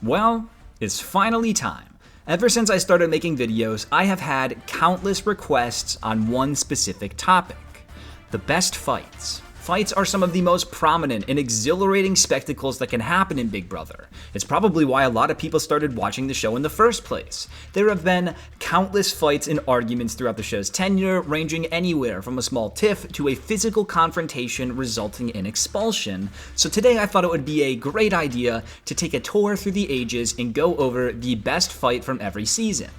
Well, it's finally time. Ever since I started making videos, I have had countless requests on one specific topic: the best fights. Fights are some of the most prominent and exhilarating spectacles that can happen in Big Brother. It's probably why a lot of people started watching the show in the first place. There have been countless fights and arguments throughout the show's tenure, ranging anywhere from a small tiff to a physical confrontation resulting in expulsion. So today I thought it would be a great idea to take a tour through the ages and go over the best fight from every season.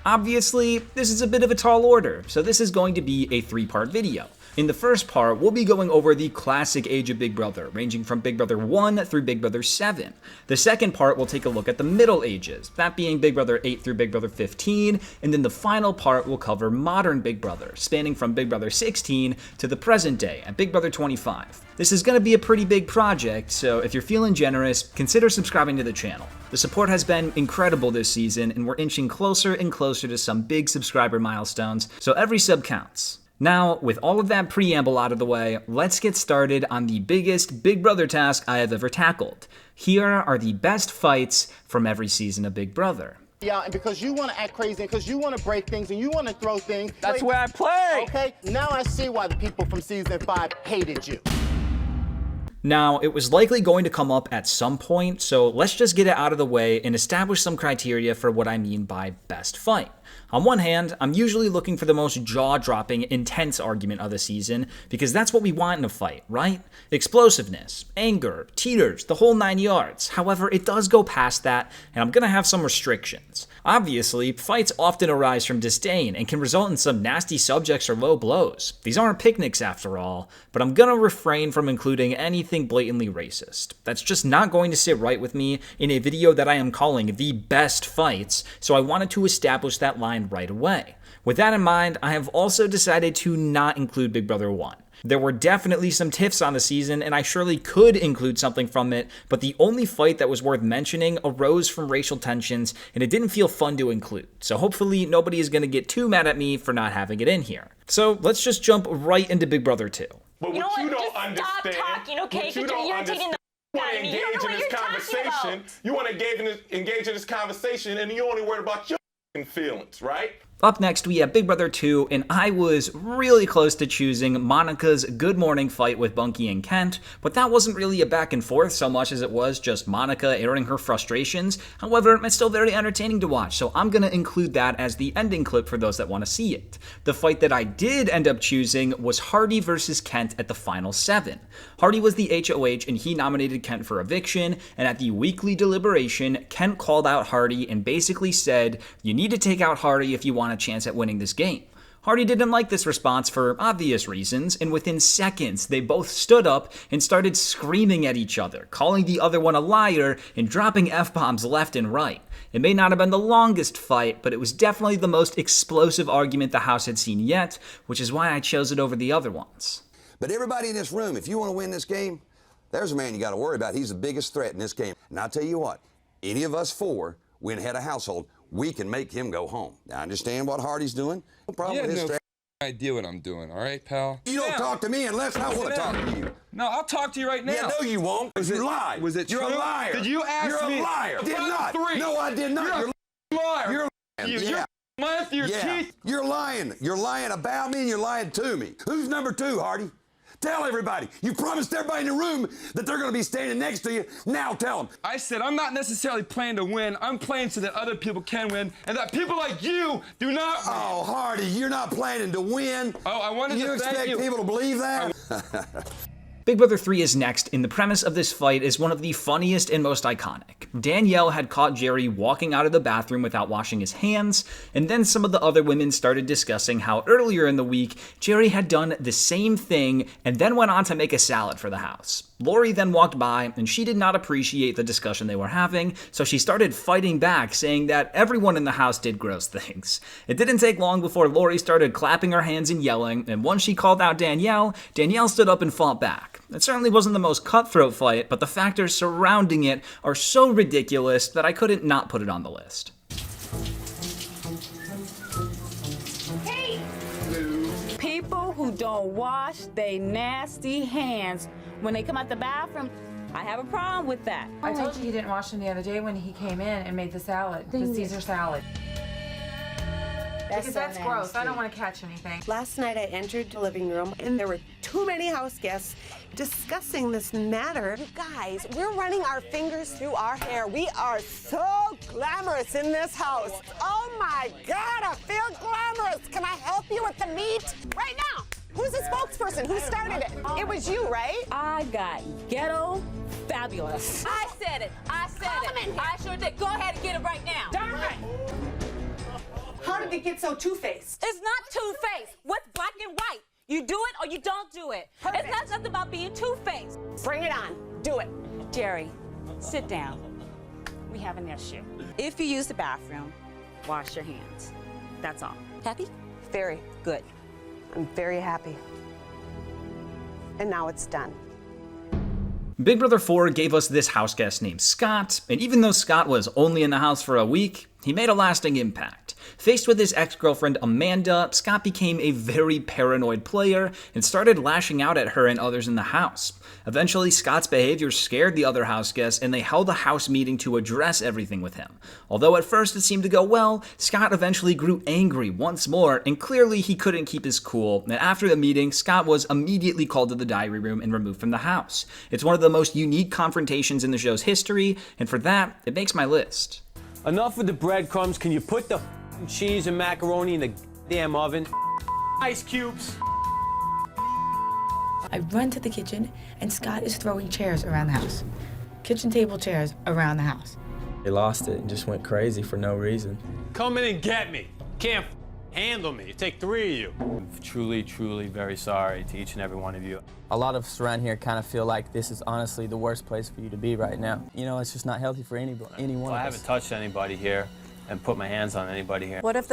Obviously, this is a bit of a tall order, so this is going to be a 3-part video. In the first part, we'll be going over the classic age of Big Brother, ranging from Big Brother 1 through Big Brother 7. The second part, we'll take a look at the middle ages, that being Big Brother 8 through Big Brother 15, and then the final part will cover modern Big Brother, spanning from Big Brother 16 to the present day at Big Brother 25. This is going to be a pretty big project, so if you're feeling generous, consider subscribing to the channel. The support has been incredible this season, and we're inching closer and closer to some big subscriber milestones, so every sub counts. Now, with all of that preamble out of the way, let's get started on the biggest Big Brother task I have ever tackled. Here are the best fights from every season of Big Brother. Yeah, and because you want to act crazy, and because you want to break things, and you want to throw things. That's where I play! Okay, now I see why the people from season 5 hated you. Now, it was likely going to come up at some point, so let's just get it out of the way and establish some criteria for what I mean by best fight. On one hand, I'm usually looking for the most jaw-dropping, intense argument of the season, because that's what we want in a fight, right? Explosiveness, anger, teeters, the whole 9 yards. However, it does go past that, and I'm gonna have some restrictions. Obviously, fights often arise from disdain and can result in some nasty subjects or low blows. These aren't picnics after all, but I'm gonna refrain from including anything blatantly racist. That's just not going to sit right with me in a video that I am calling the best fights, so I wanted to establish that line right away. With that in mind, I have also decided to not include Big Brother 1. There were definitely some tiffs on the season, and I surely could include something from it, but the only fight that was worth mentioning arose from racial tensions, and it didn't feel fun to include. So hopefully nobody is going to get too mad at me for not having it in here. So let's just jump right into Big Brother 2. But You know what you what? don't Just understand, stop talking, okay? what you Because don't you're irritating understand, the you want to out of me. You don't engage know in what this you're talking conversation. about. You want to engage in this conversation, and you only worried about your feelings, right? Up next, we have Big Brother 2, and I was really close to choosing Monica's Good Morning fight with Bunky and Kent, but that wasn't really a back and forth so much as it was just Monica airing her frustrations. However, it's still very entertaining to watch, so I'm going to include that as the ending clip for those that want to see it. The fight that I did end up choosing was Hardy versus Kent at the final 7. Hardy was the HOH, and he nominated Kent for eviction, and at the weekly deliberation, Kent called out Hardy and basically said, "You need to take out Hardy if you want a chance at winning this game." Hardy didn't like this response for obvious reasons, and within seconds, they both stood up and started screaming at each other, calling the other one a liar and dropping F-bombs left and right. It may not have been the longest fight, but it was definitely the most explosive argument the house had seen yet, which is why I chose it over the other ones. But everybody in this room, if you want to win this game, there's a man you got to worry about. He's the biggest threat in this game. And I'll tell you what, any of us 4 win head of household, we can make him go home. Now, I understand what Hardy's doing. No problem with his strategy. Idea what I'm doing, all right, pal? You don't talk to me unless I want to talk to you. No, I'll talk to you right now. Yeah, no, you won't. You lied. Was it You're true? a liar. Did you ask me? You're a liar. About Did not. 3. No, I did not. You're a liar. You're lying. You're lying through your teeth. You're lying. You're lying about me and you're lying to me. Who's number 2, Hardy? Tell everybody. You promised everybody in the room that they're going to be standing next to you. Now tell them. I said I'm not necessarily playing to win. I'm playing so that other people can win, and that people like you do not win. Oh, Hardy, you're not planning to win. Oh, I wanted to thank expect you. people to believe that? Big Brother 3 is next, and the premise of this fight is one of the funniest and most iconic. Danielle had caught Jerry walking out of the bathroom without washing his hands, and then some of the other women started discussing how earlier in the week, Jerry had done the same thing and then went on to make a salad for the house. Lori then walked by, and she did not appreciate the discussion they were having, so she started fighting back, saying that everyone in the house did gross things. It didn't take long before Lori started clapping her hands and yelling, and once she called out Danielle, Danielle stood up and fought back. It certainly wasn't the most cutthroat fight, but the factors surrounding it are so ridiculous that I couldn't not put it on the list. Hey! People who don't wash their nasty hands when they come out the bathroom, I have a problem with that. I told you he didn't wash them the other day when he came in and made the salad, the Caesar salad. Because that's gross. I don't want to catch anything. Last night I entered the living room and there were too many house guests discussing this matter. You guys, we're running our fingers through our hair. We are so glamorous in this house. Oh my God, I feel glamorous. Can I help you with the meat? Right now. Who's the spokesperson? Who started it? It was you, right? I got ghetto fabulous. I said it. I said it. I sure did. Go ahead and get it right now. Darn right. How did it get so two-faced? It's not two-faced. What's black and white? You do it or you don't do it. Perfect. It's not something about being two-faced. Bring it on. Do it. Jerry, sit down. We have an issue. If you use the bathroom, wash your hands. That's all. Happy? Very. Good. I'm very happy. And now it's done. Big Brother 4 gave us this house guest named Scott, and even though Scott was only in the house for a week, he made a lasting impact. Faced with his ex-girlfriend Amanda, Scott became a very paranoid player and started lashing out at her and others in the house. Eventually, Scott's behavior scared the other house guests, and they held a house meeting to address everything with him. Although at first it seemed to go well, Scott eventually grew angry once more, and clearly he couldn't keep his cool, and after the meeting, Scott was immediately called to the diary room and removed from the house. It's one of the most unique confrontations in the show's history, and for that, it makes my list. Enough with the breadcrumbs. Can you put the cheese and macaroni in the damn oven? Ice cubes. I run to the kitchen, and Scott is throwing chairs around the house. Kitchen table chairs around the house. They lost it and just went crazy for no reason. Come in and get me. Can't handle me. It take 3 of you. I'm truly, truly very sorry to each and every one of you. A lot of us around here kind of feel like this is honestly the worst place for you to be right now. You know, it's just not healthy for anyone Well, I haven't touched anybody here and put my hands on anybody here. What if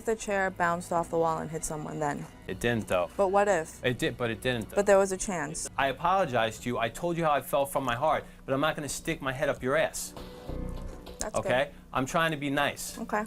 the chair bounced off the wall and hit someone then? It didn't, though. But what if? It did, but it didn't, though. But there was a chance. I apologized to you. I told you how I felt from my heart, but I'm not going to stick my head up your ass. That's okay? I'm trying to be nice. Okay.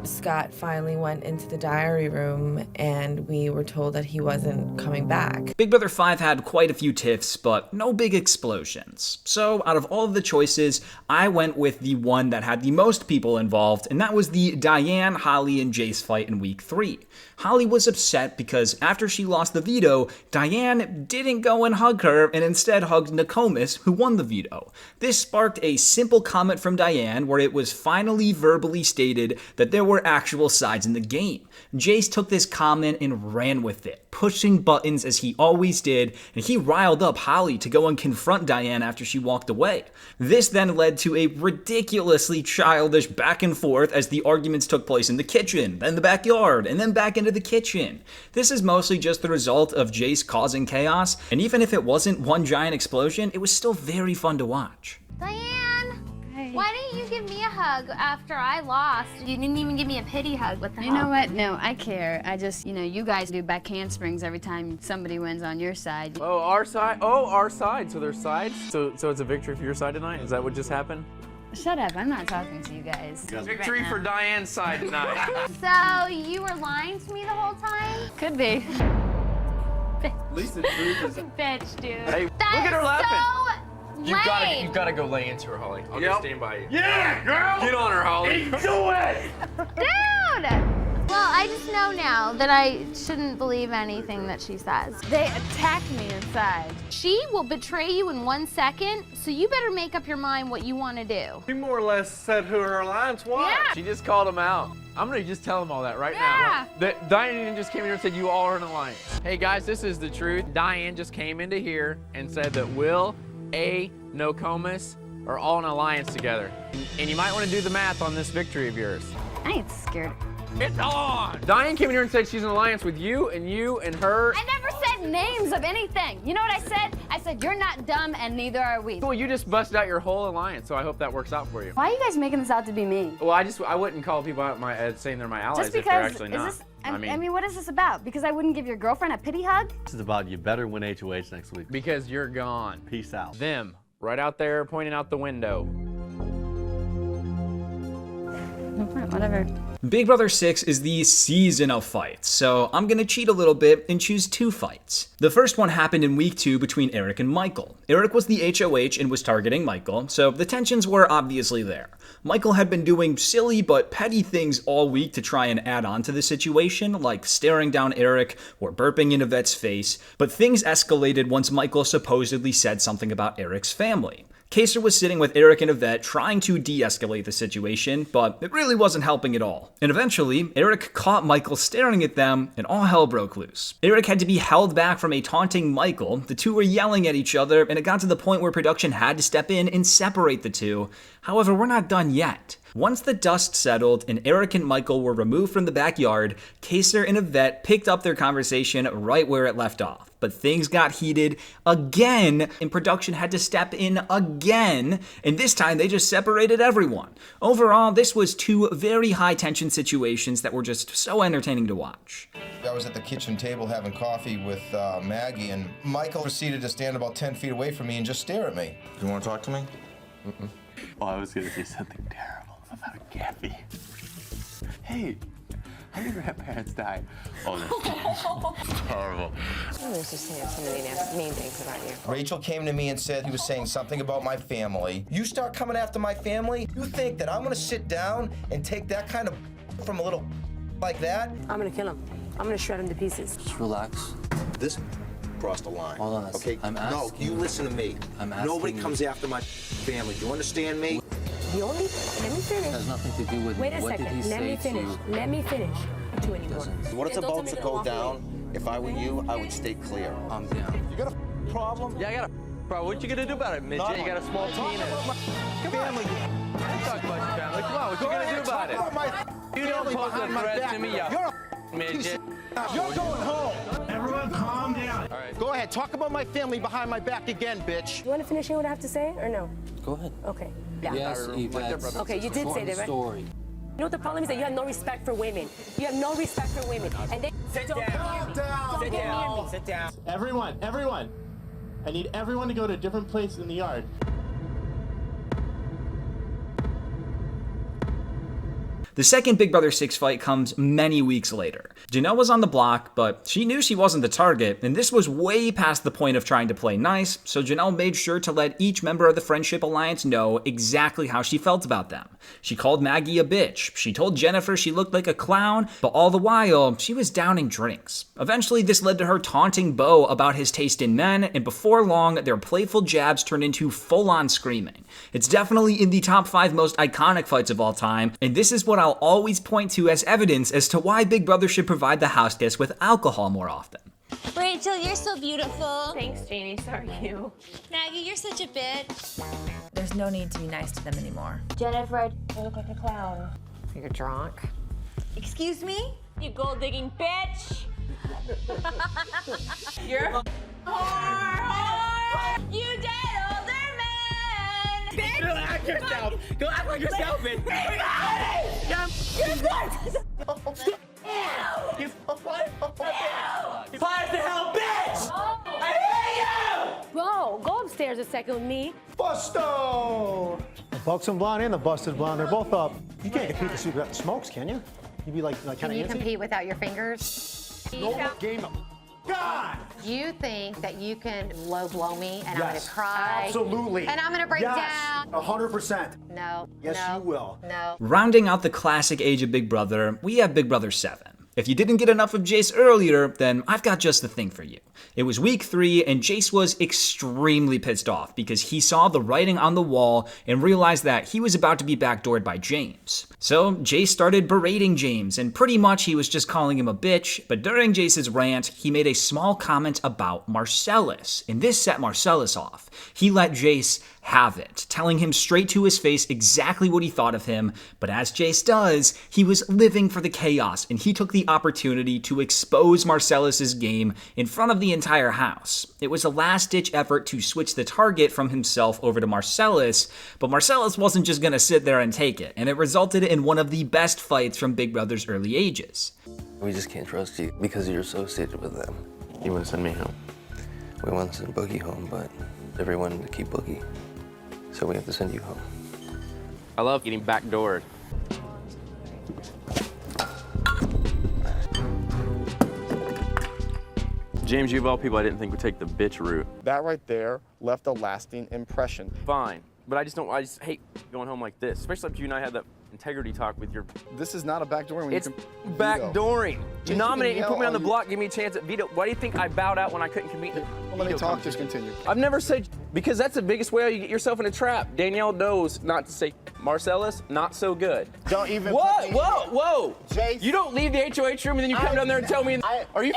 Scott finally went into the diary room, and we were told that he wasn't coming back. Big Brother 5 had quite a few tiffs, but no big explosions. So out of all of the choices, I went with the one that had the most people involved, and that was the Diane, Holly, and Jase fight in week 3. Holly was upset because after she lost the veto, Diane didn't go and hug her and instead hugged Nokomis, who won the veto. This sparked a simple comment from Diane where it was finally verbally stated that there were actual sides in the game. Jase took this comment and ran with it, pushing buttons as he always did, and he riled up Holly to go and confront Diane after she walked away. This then led to a ridiculously childish back and forth as the arguments took place in the kitchen, then the backyard, and then back into the kitchen. This is mostly just the result of Jase causing chaos, and even if it wasn't one giant explosion, it was still very fun to watch. Diane, why didn't you give me a hug after I lost? You didn't even give me a pity hug with the hug. You know what? No, I care. I just, you guys do back handsprings every time somebody wins on your side. Oh, our side? Oh, our side. So there's sides? So it's a victory for your side tonight? Is that what just happened? Shut up. I'm not talking to you guys. Victory right for Diane's side tonight. So you were lying to me the whole time? Could be. Lisa, Bitch, dude. Hey, look at her laughing. You gotta go lay into her, Holly. I'll just stand by you. Yeah, girl! Get on her, Holly. Do it! Dude! Well, I just know now that I shouldn't believe anything that she says. They attacked me inside. She will betray you in 1 second, so you better make up your mind what you want to do. She more or less said who her alliance was. Yeah. She just called him out. I'm gonna just tell him all that right now. Diane just came in here and said you all are an alliance. Hey guys, this is the truth. Diane just came into here and said that Will, Nokomis are all an alliance together. And you might want to do the math on this victory of yours. I ain't scared. It's on! Diane came in here and said she's an alliance with you and her. I never said names of anything. You know what I said? I said, you're not dumb and neither are we. Well, you just busted out your whole alliance, so I hope that works out for you. Why are you guys making this out to be me? Well, I wouldn't call people out saying they're my allies Just because, if they're actually not. I mean, what is this about? Because I wouldn't give your girlfriend a pity hug? This is about you better win HOH next week. Because you're gone. Peace out. Them, right out there pointing out the window. no problem, whatever. Big Brother 6 is the season of fights, so I'm gonna cheat a little bit and choose 2 fights. The first one happened in week 2 between Eric and Michael. Eric was the HOH and was targeting Michael, so the tensions were obviously there. Michael had been doing silly but petty things all week to try and add on to the situation, like staring down Eric or burping in Yvette's face, but things escalated once Michael supposedly said something about Eric's family. Kaysar was sitting with Eric and Ivette trying to de-escalate the situation, but it really wasn't helping at all. And eventually, Eric caught Michael staring at them, and all hell broke loose. Eric had to be held back from a taunting Michael, the two were yelling at each other, and it got to the point where production had to step in and separate the two. However, we're not done yet. Once the dust settled and Eric and Michael were removed from the backyard, Kaysar and Ivette picked up their conversation right where it left off. But things got heated again, and production had to step in again, and this time they just separated everyone. Overall, this was 2 very high-tension situations that were just so entertaining to watch. I was at the kitchen table having coffee with Maggie, and Michael proceeded to stand about 10 feet away from me and just stare at me. You want to talk to me? Mm-mm. Oh, I was going to say something terrible about Cappy. Hey, how did your grandparents die? Oh, that's horrible. I was just saying so many mean things about you. Rachel came to me and said he was saying something about my family. You start coming after my family, you think that I'm going to sit down and take that kind of from a little like that? I'm gonna kill him. I'm gonna shred him to pieces. Just relax. This crossed the line. Hold on. Okay? No, you listen to me. I'm asking Nobody you. comes after my family. Do you understand me? The only, let me finish. It has nothing to do with Wait a what second. did he Let me say finish. to you. Let me finish. Do anymore. What it's Yeah, don't about tell me to to go walk down, if I were you, I would stay clear. I'm down. You got a problem? Yeah, I got a problem. What you gonna do about it, midget? You got a small penis. Come on. Let's talk about your family. Come on, what you gonna do about it? You don't pose a threat to me, you midget. You're going home. Everyone calm down. All right. Go ahead, talk about my family behind my back again, bitch. You want to finish hearing what I have to say, or no? Go ahead. Okay. Yeah. Yes, Yvette. Okay, you did say that, right? Story. You know what the problem is? That you have no respect for women. You have no respect for women. And they don't hear me. Don't get near me. Sit down. Everyone, I need everyone to go to a different place in the yard. The second Big Brother 6 fight comes many weeks later. Janelle was on the block, but she knew she wasn't the target, and this was way past the point of trying to play nice, so Janelle made sure to let each member of the Friendship Alliance know exactly how she felt about them. She called Maggie a bitch, she told Jennifer she looked like a clown, but all the while, she was downing drinks. Eventually, this led to her taunting Beau about his taste in men, and before long, their playful jabs turned into full-on screaming. It's definitely in the top 5 most iconic fights of all time, and this is what I'll always point to as evidence as to why Big Brother should provide the house guests with alcohol more often. Rachel, you're so beautiful. Thanks, Janie. So are you. Maggie, you're such a bitch. There's no need to be nice to them anymore. Jennifer, You look like a clown. You're drunk. excuse me? You gold-digging bitch. You're a whore. You dead older man. Bitch. Go act yourself. Go act like yourself, bitch. Fire the hell, bitch! I hate you! Bro, go upstairs a second with me. Busto! The buxom blonde and the busted blonde, they're both up. You can't compete the super without the smokes, can you? You'd be like kind Can of you antsy. compete without your fingers? No game. God! You think that you can low blow me and I'm gonna Yes, cry? absolutely. And I'm gonna break Yes, down? 100%. No. Yes, no, you will. No. Rounding out the classic age of Big Brother, we have Big Brother 7. If you didn't get enough of Jase earlier, then I've got just the thing for you. It was week 3, and Jase was extremely pissed off because he saw the writing on the wall and realized that he was about to be backdoored by James. So Jase started berating James, and pretty much he was just calling him a bitch, but during Jase's rant, he made a small comment about Marcellas, and this set Marcellas off. He let Jase have it, telling him straight to his face exactly what he thought of him, but as Jase does, he was living for the chaos, and he took the opportunity to expose Marcellas' game in front of the entire house. It was a last-ditch effort to switch the target from himself over to Marcellas, but Marcellas wasn't just gonna sit there and take it, and it resulted in one of the best fights from Big Brother's early ages. We just can't trust you because you're associated with them. You want to send me home? We want to send Boogie home, but everyone wanted to keep Boogie. So we have to send you home. I love getting backdoored. James, you of all people I didn't think would take the bitch route. That right there left a lasting impression. Fine, but I just hate going home like this, especially after you and I had that integrity talk with your... This is not a backdooring. It's backdooring. You nominate, you put me on the block, give me a chance at veto. Why do you think I bowed out when I couldn't compete? Well, let me talk, just continue. I've never said, because that's the biggest way you get yourself in a trap. Danielle knows not to say, Marcellas, not so good. Don't even Whoa! Jase, you don't leave the HOH room and then you come down there and tell me, are you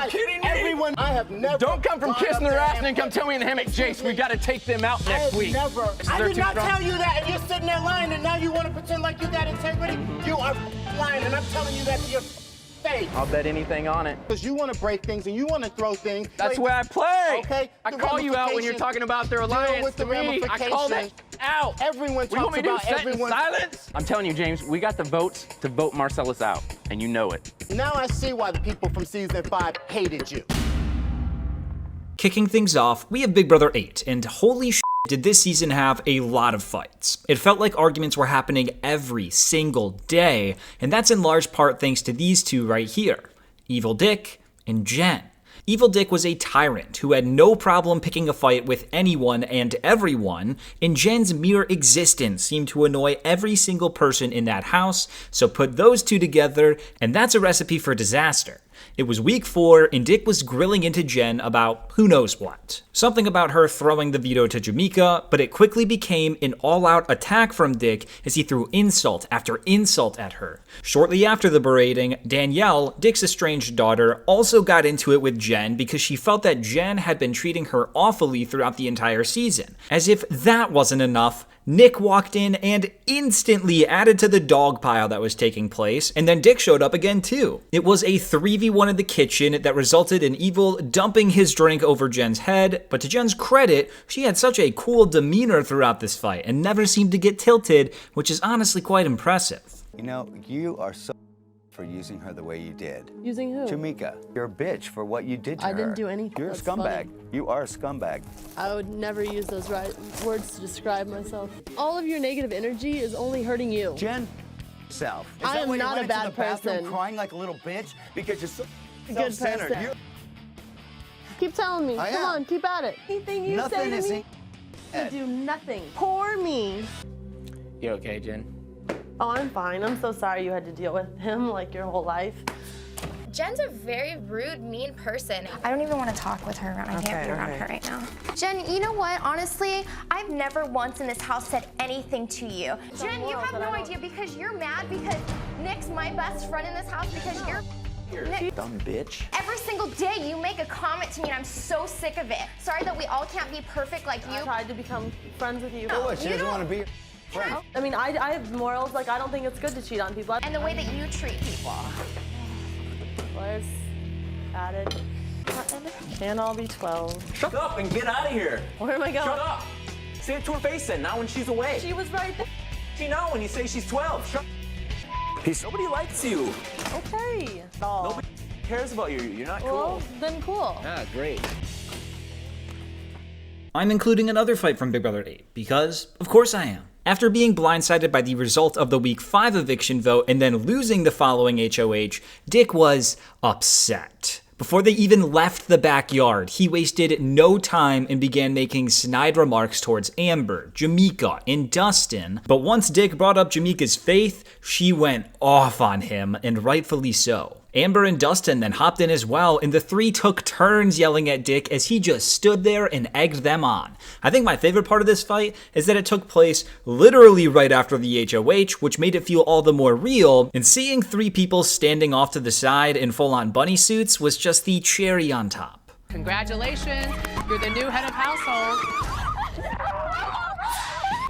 kidding me? Everyone, I have never. Don't come from kissing their ass and then come tell me in the hammock, Jase, we gotta take them out next week. I did not tell you that, and you're sitting there lying, and now you want to pretend like you got integrity? You are lying, and I'm telling you that to your face. I'll bet anything on it. Because you want to break things and you want to throw things. That's where I play. Okay. I call you out when you're talking about their alliance to me. I call that out. Everyone talks about everyone. Silence? I'm telling you, James, we got the votes to vote Marcellas out, and you know it. Now I see why the people from season 5 hated you. Kicking things off, we have Big Brother 8, and holy shit, did this season have a lot of fights. It felt like arguments were happening every single day, and that's in large part thanks to these two right here, Evel Dick and Jen. Evel Dick was a tyrant who had no problem picking a fight with anyone and everyone, and Jen's mere existence seemed to annoy every single person in that house, so put those two together, and that's a recipe for disaster. It was week 4, and Dick was grilling into Jen about who knows what. Something about her throwing the veto to Jamaica, but it quickly became an all-out attack from Dick as he threw insult after insult at her. Shortly after the berating, Danielle, Dick's estranged daughter, also got into it with Jen because she felt that Jen had been treating her awfully throughout the entire season. As if that wasn't enough, Nick walked in and instantly added to the dog pile that was taking place, and then Dick showed up again too. It was a 3v1 in the kitchen that resulted in Evel dumping his drink over Jen's head, but to Jen's credit, she had such a cool demeanor throughout this fight and never seemed to get tilted, which is honestly quite impressive. You know, you are so for using her the way you did. Using who? Jamaica. You're a bitch for what you did to her. I didn't do anything. You're a scumbag. Funny. You are a scumbag. I would never use those words to describe myself. All of your negative energy is only hurting you. Jen, self. Is I that am why you not went a bad to the bathroom person. crying like a little bitch because you're so Good self-centered? person. Keep telling me. I Come am. on, keep at it. Anything you Nothing say to is me, you do nothing. Poor me. You okay, Jen? Oh, I'm fine. I'm so sorry you had to deal with him like your whole life. Jen's a very rude, mean person. I don't even want to talk with her around. I can't be around her right now. Jen, you know what? Honestly, I've never once in this house said anything to you. Jen, you have no idea because you're mad because Nick's my best friend in this house because you're Nick. Dumb bitch. Every single day you make a comment to me and I'm so sick of it. Sorry that we all can't be perfect like you. I tried to become friends with you. No, What, she doesn't want to be your friend? I mean, I have morals. Like, I don't think it's good to cheat on people. And the way that you treat people. Where's added? And I'll be 12. Shut up and get out of here. Where am I going? Shut up. Say it to her face then, not when she's away. She was right there. She know when you say she's 12. Shut Nobody likes you. Okay. Nobody cares about you. You're not cool. Well, then cool. Ah, great. I'm including another fight from Big Brother 8 because, of course I am. After being blindsided by the result of the Week 5 eviction vote and then losing the following HOH, Dick was upset. Before they even left the backyard, he wasted no time and began making snide remarks towards Amber, Jamaica, and Dustin. But once Dick brought up Jamaica's faith, she went off on him, and rightfully so. Amber and Dustin then hopped in as well, and the three took turns yelling at Dick as he just stood there and egged them on. I think my favorite part of this fight is that it took place literally right after the HOH, which made it feel all the more real, and seeing 3 people standing off to the side in full-on bunny suits was just the cherry on top. Congratulations, you're the new head of household.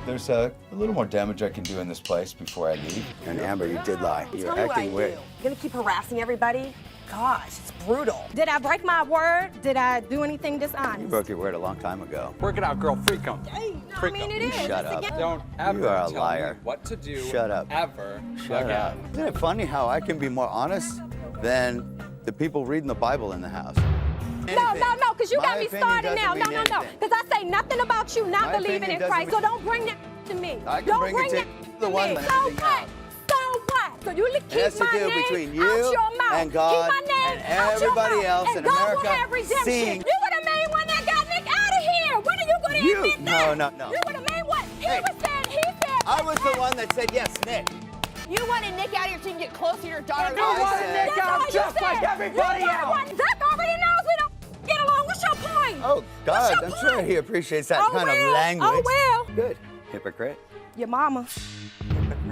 There's a little more damage I can do in this place before I leave. And Amber, you did lie. You're acting weird. You're gonna keep harassing everybody? Gosh, it's brutal. Did I break my word? Did I do anything dishonest? You broke your word a long time ago. Work it out, girl. Freak 'em. I mean, it is. Shut It's up. again- Don't ever You are a tell liar. me what to do. Shut up. Ever. Shut again. up. Isn't it funny how I can be more honest than the people reading the Bible in the house? No, because you My got me opinion started now. doesn't No, mean anything. because I say nothing about you not My believing opinion in doesn't Christ. mean- So don't bring that to me. I can don't bring it to that the one, me. but So everything what? else. So what? So you keep It has to my do name between you out your mouth. and God keep my name and out your everybody mouth. else and in God America will have redemption. seeing- You were the main one that got Nick out of here. When are you going to admit that? No. You were the main one. He said. I was the one that said yes, Nick. You wanted Nick out of here so you can get close to your daughter. You wanted Nick out just like everybody else. Zach already knows we don't get along. What's your point? Oh, God, I'm sure he appreciates that kind of language. Oh, well. Good. Hypocrite. Your mama.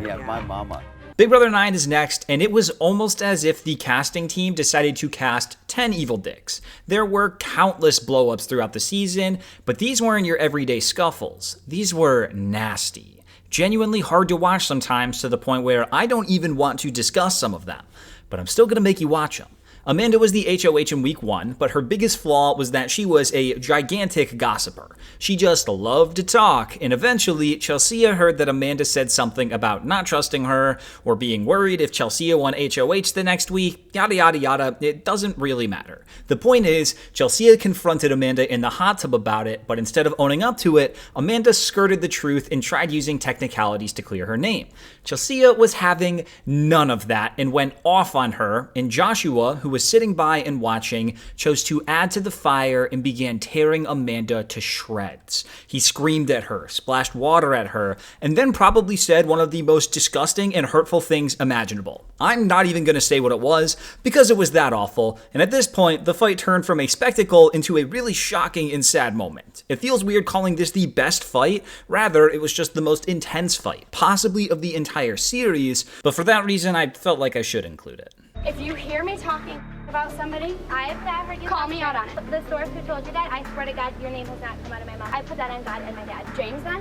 Yeah, my mama. Big Brother 9 is next, and it was almost as if the casting team decided to cast 10 Evel Dicks. There were countless blow-ups throughout the season, but these weren't your everyday scuffles. These were nasty. Genuinely hard to watch sometimes, to the point where I don't even want to discuss some of them. But I'm still gonna make you watch them. Amanda was the HOH in week 1, but her biggest flaw was that she was a gigantic gossiper. She just loved to talk, and eventually Chelsea heard that Amanda said something about not trusting her, or being worried if Chelsea won HOH the next week, yada yada yada. It doesn't really matter. The point is, Chelsea confronted Amanda in the hot tub about it, but instead of owning up to it, Amanda skirted the truth and tried using technicalities to clear her name. Chelsea was having none of that and went off on her, and Joshua, who was sitting by and watching, chose to add to the fire and began tearing Amanda to shreds. He screamed at her, splashed water at her, and then probably said one of the most disgusting and hurtful things imaginable. I'm not even going to say what it was, because it was that awful, and at this point, the fight turned from a spectacle into a really shocking and sad moment. It feels weird calling this the best fight, rather it was just the most intense fight, possibly of the entire series, but for that reason I felt like I should include it. If you hear me talking about somebody, I've never call me out on it. The source who told you that, I swear to God, your name has not come out of my mouth. I put that on God and my dad. James then?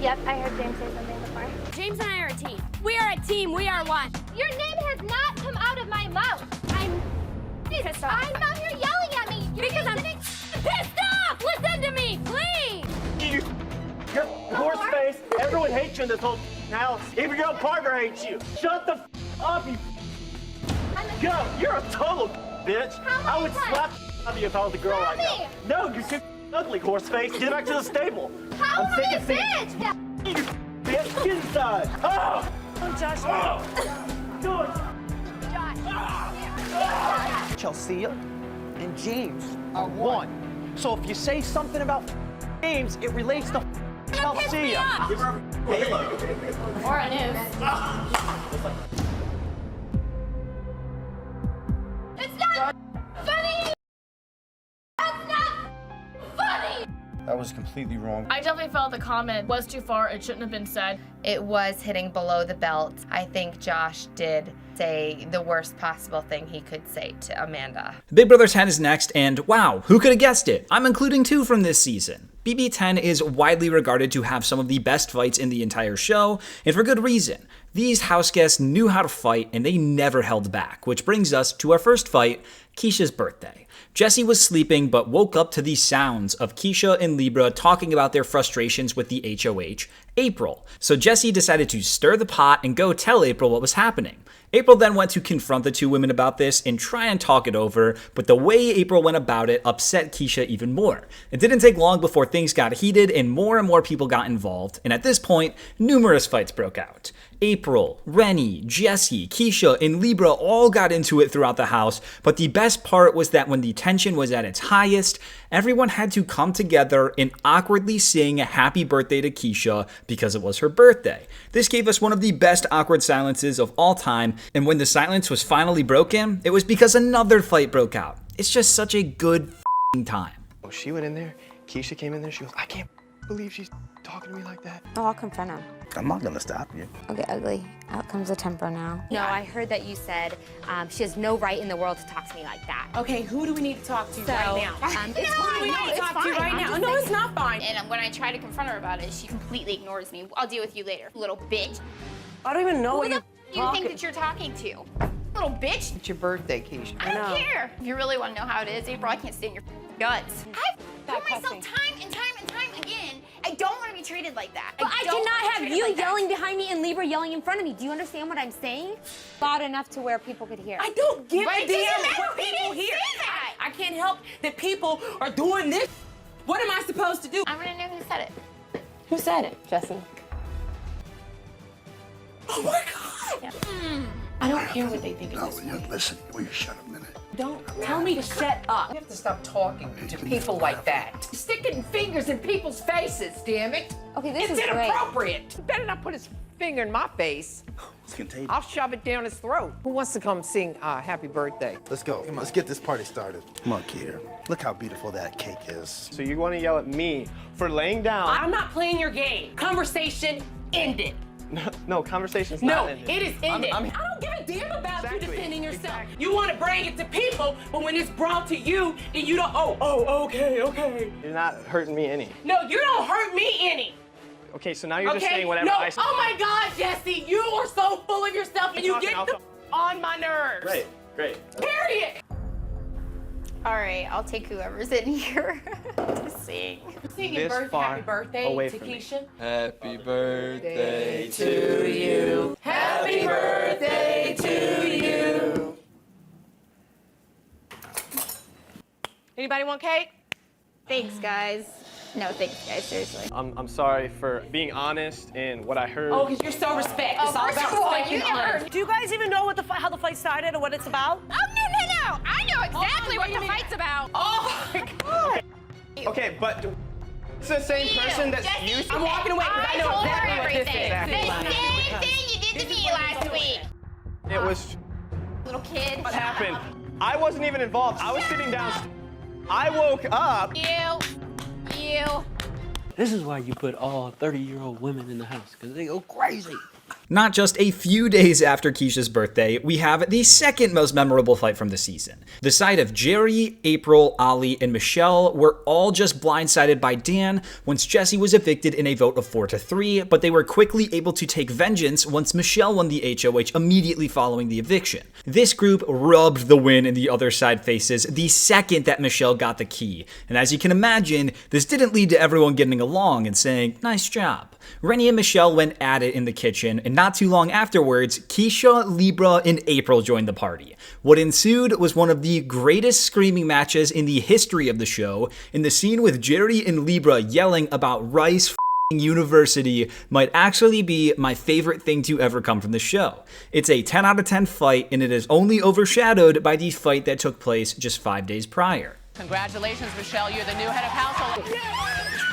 Yep, I heard James say something before. James and I are a team. We are a team. We are one. Your name has not come out of my mouth. I'm pissed off. I'm out here yelling at me. Because I'm pissed off. Listen to me, please. You're horse face. Everyone hates you in this whole house. Even your partner hates you. Shut the up, you. Go! You're a total bitch! I would slap out of you if I was a girl right now. No, you're too ugly, horse face. Get back to the stable. How I'm am I a sick of seeing bitch? you, bitch. Get inside. Oh! Joshua. Chelsea and James are one. So if you say something about James, it relates to Chelsea. Give her a halo. Or a noose. It's not funny! That's not funny! That was completely wrong. I definitely felt the comment was too far. It shouldn't have been said. It was hitting below the belt. I think Josh did say the worst possible thing he could say to Amanda. Big Brother 10 is next, and wow, who could have guessed it? I'm including 2 from this season. BB10 is widely regarded to have some of the best fights in the entire show, and for good reason. These house guests knew how to fight, and they never held back, which brings us to our first fight, Keesha's birthday. Jesse was sleeping but woke up to the sounds of Keesha and Libra talking about their frustrations with the HOH, April. So Jesse decided to stir the pot and go tell April what was happening. April then went to confront the 2 women about this and try and talk it over, but the way April went about it upset Keesha even more. It didn't take long before things got heated and more people got involved, and at this point, numerous fights broke out. April, Rennie, Jesse, Keesha, and Libra all got into it throughout the house, but the best part was that when the tension was at its highest, everyone had to come together and awkwardly sing happy birthday to Keesha because it was her birthday. This gave us one of the best awkward silences of all time, and when the silence was finally broken, it was because another fight broke out. It's just such a good time. Oh, she went in there, Keesha came in there, she goes, I can't believe she's talking to me like that. Oh, I'll confront him. I'm not gonna stop you. Okay, ugly. Out comes the temper now. No, I heard that you said she has no right in the world to talk to me like that. Okay, who do we need to talk to right now? It's fine. we need to talk to right now? No, it's not fine. And when I try to confront her about it, she completely ignores me. I'll deal with you later, little bitch. I don't even know Who what the you think that you're talking to? Little bitch. It's your birthday, Keesha. I don't care. If you really want to know how it is, April, I can't stand your guts. I've told myself time and time and time again, I don't want to be treated like that. But I cannot have you yelling behind me and Libra yelling in front of me. Do you understand what I'm saying? Loud enough to where people could hear. I don't give But a it damn doesn't matter what if he people didn't hear. say that. I can't help that people are doing this. What am I supposed to do? I'm gonna know who said it. Who said it? Jesse. Oh my God. I don't care what they think of this. Listen, will you shut up a minute? Don't tell me to shut up. You have to stop talking to people like that. Sticking fingers in people's faces, damn it. Okay, this is It's great. inappropriate. He better not put his finger in my face. It's contagious. I'll shove it down his throat. Who wants to come sing Happy Birthday? Let's go. Let's get this party started. Come on, Keter. Look how beautiful that cake is. So you want to yell at me for laying down? I'm not playing your game. Conversation ended. No, conversation's No, not ended. it is ended. I'm I don't give a damn about you Exactly. defending yourself. You want to bring it to people, but when it's brought to you, then you don't, okay. You're not hurting me any. No, you don't hurt me any. Okay, so now you're just Okay? saying whatever No, I say. oh my God, Jesse, you are so full of yourself and you get on my nerves. Great. Period. All right, I'll take whoever's in here to sing. Singing happy birthday away to from me. Keesha. Happy birthday to you. Happy birthday to you. Anybody want cake? Thanks, guys. No, thanks, guys, seriously. I'm sorry for being honest in what I heard. Oh, because you're so respect. Oh, It's all first about of all, respect you and never- honor. Do you guys even know how the fight started or what it's about? Oh, no. I know exactly what the fight's about. Oh, my God. Okay, but it's the same person that's Jesse, used. I'm walking away because I know told her exactly what this everything. is. The same thing you did to me last week. It was Little kid. what happened. I wasn't even involved. I was sitting down. I woke up. You. This is why you put all 30-year-old women in the house, because they go crazy. Not just a few days after Keisha's birthday, we have the second most memorable fight from the season. The side of Jerry, April, Ollie, and Michelle were all just blindsided by Dan once Jesse was evicted in a vote of 4-3, but they were quickly able to take vengeance once Michelle won the HOH immediately following the eviction. This group rubbed the win in the other side faces the second that Michelle got the key, and as you can imagine, this didn't lead to everyone getting along and saying, "Nice job." Rennie and Michelle went at it in the kitchen, and not too long afterwards, Keesha, Libra, and April joined the party. What ensued was one of the greatest screaming matches in the history of the show, and the scene with Jerry and Libra yelling about Rice University might actually be my favorite thing to ever come from the show. It's a 10 out of 10 fight, and it is only overshadowed by the fight that took place just 5 days prior. Congratulations, Michelle. You're the new head of household.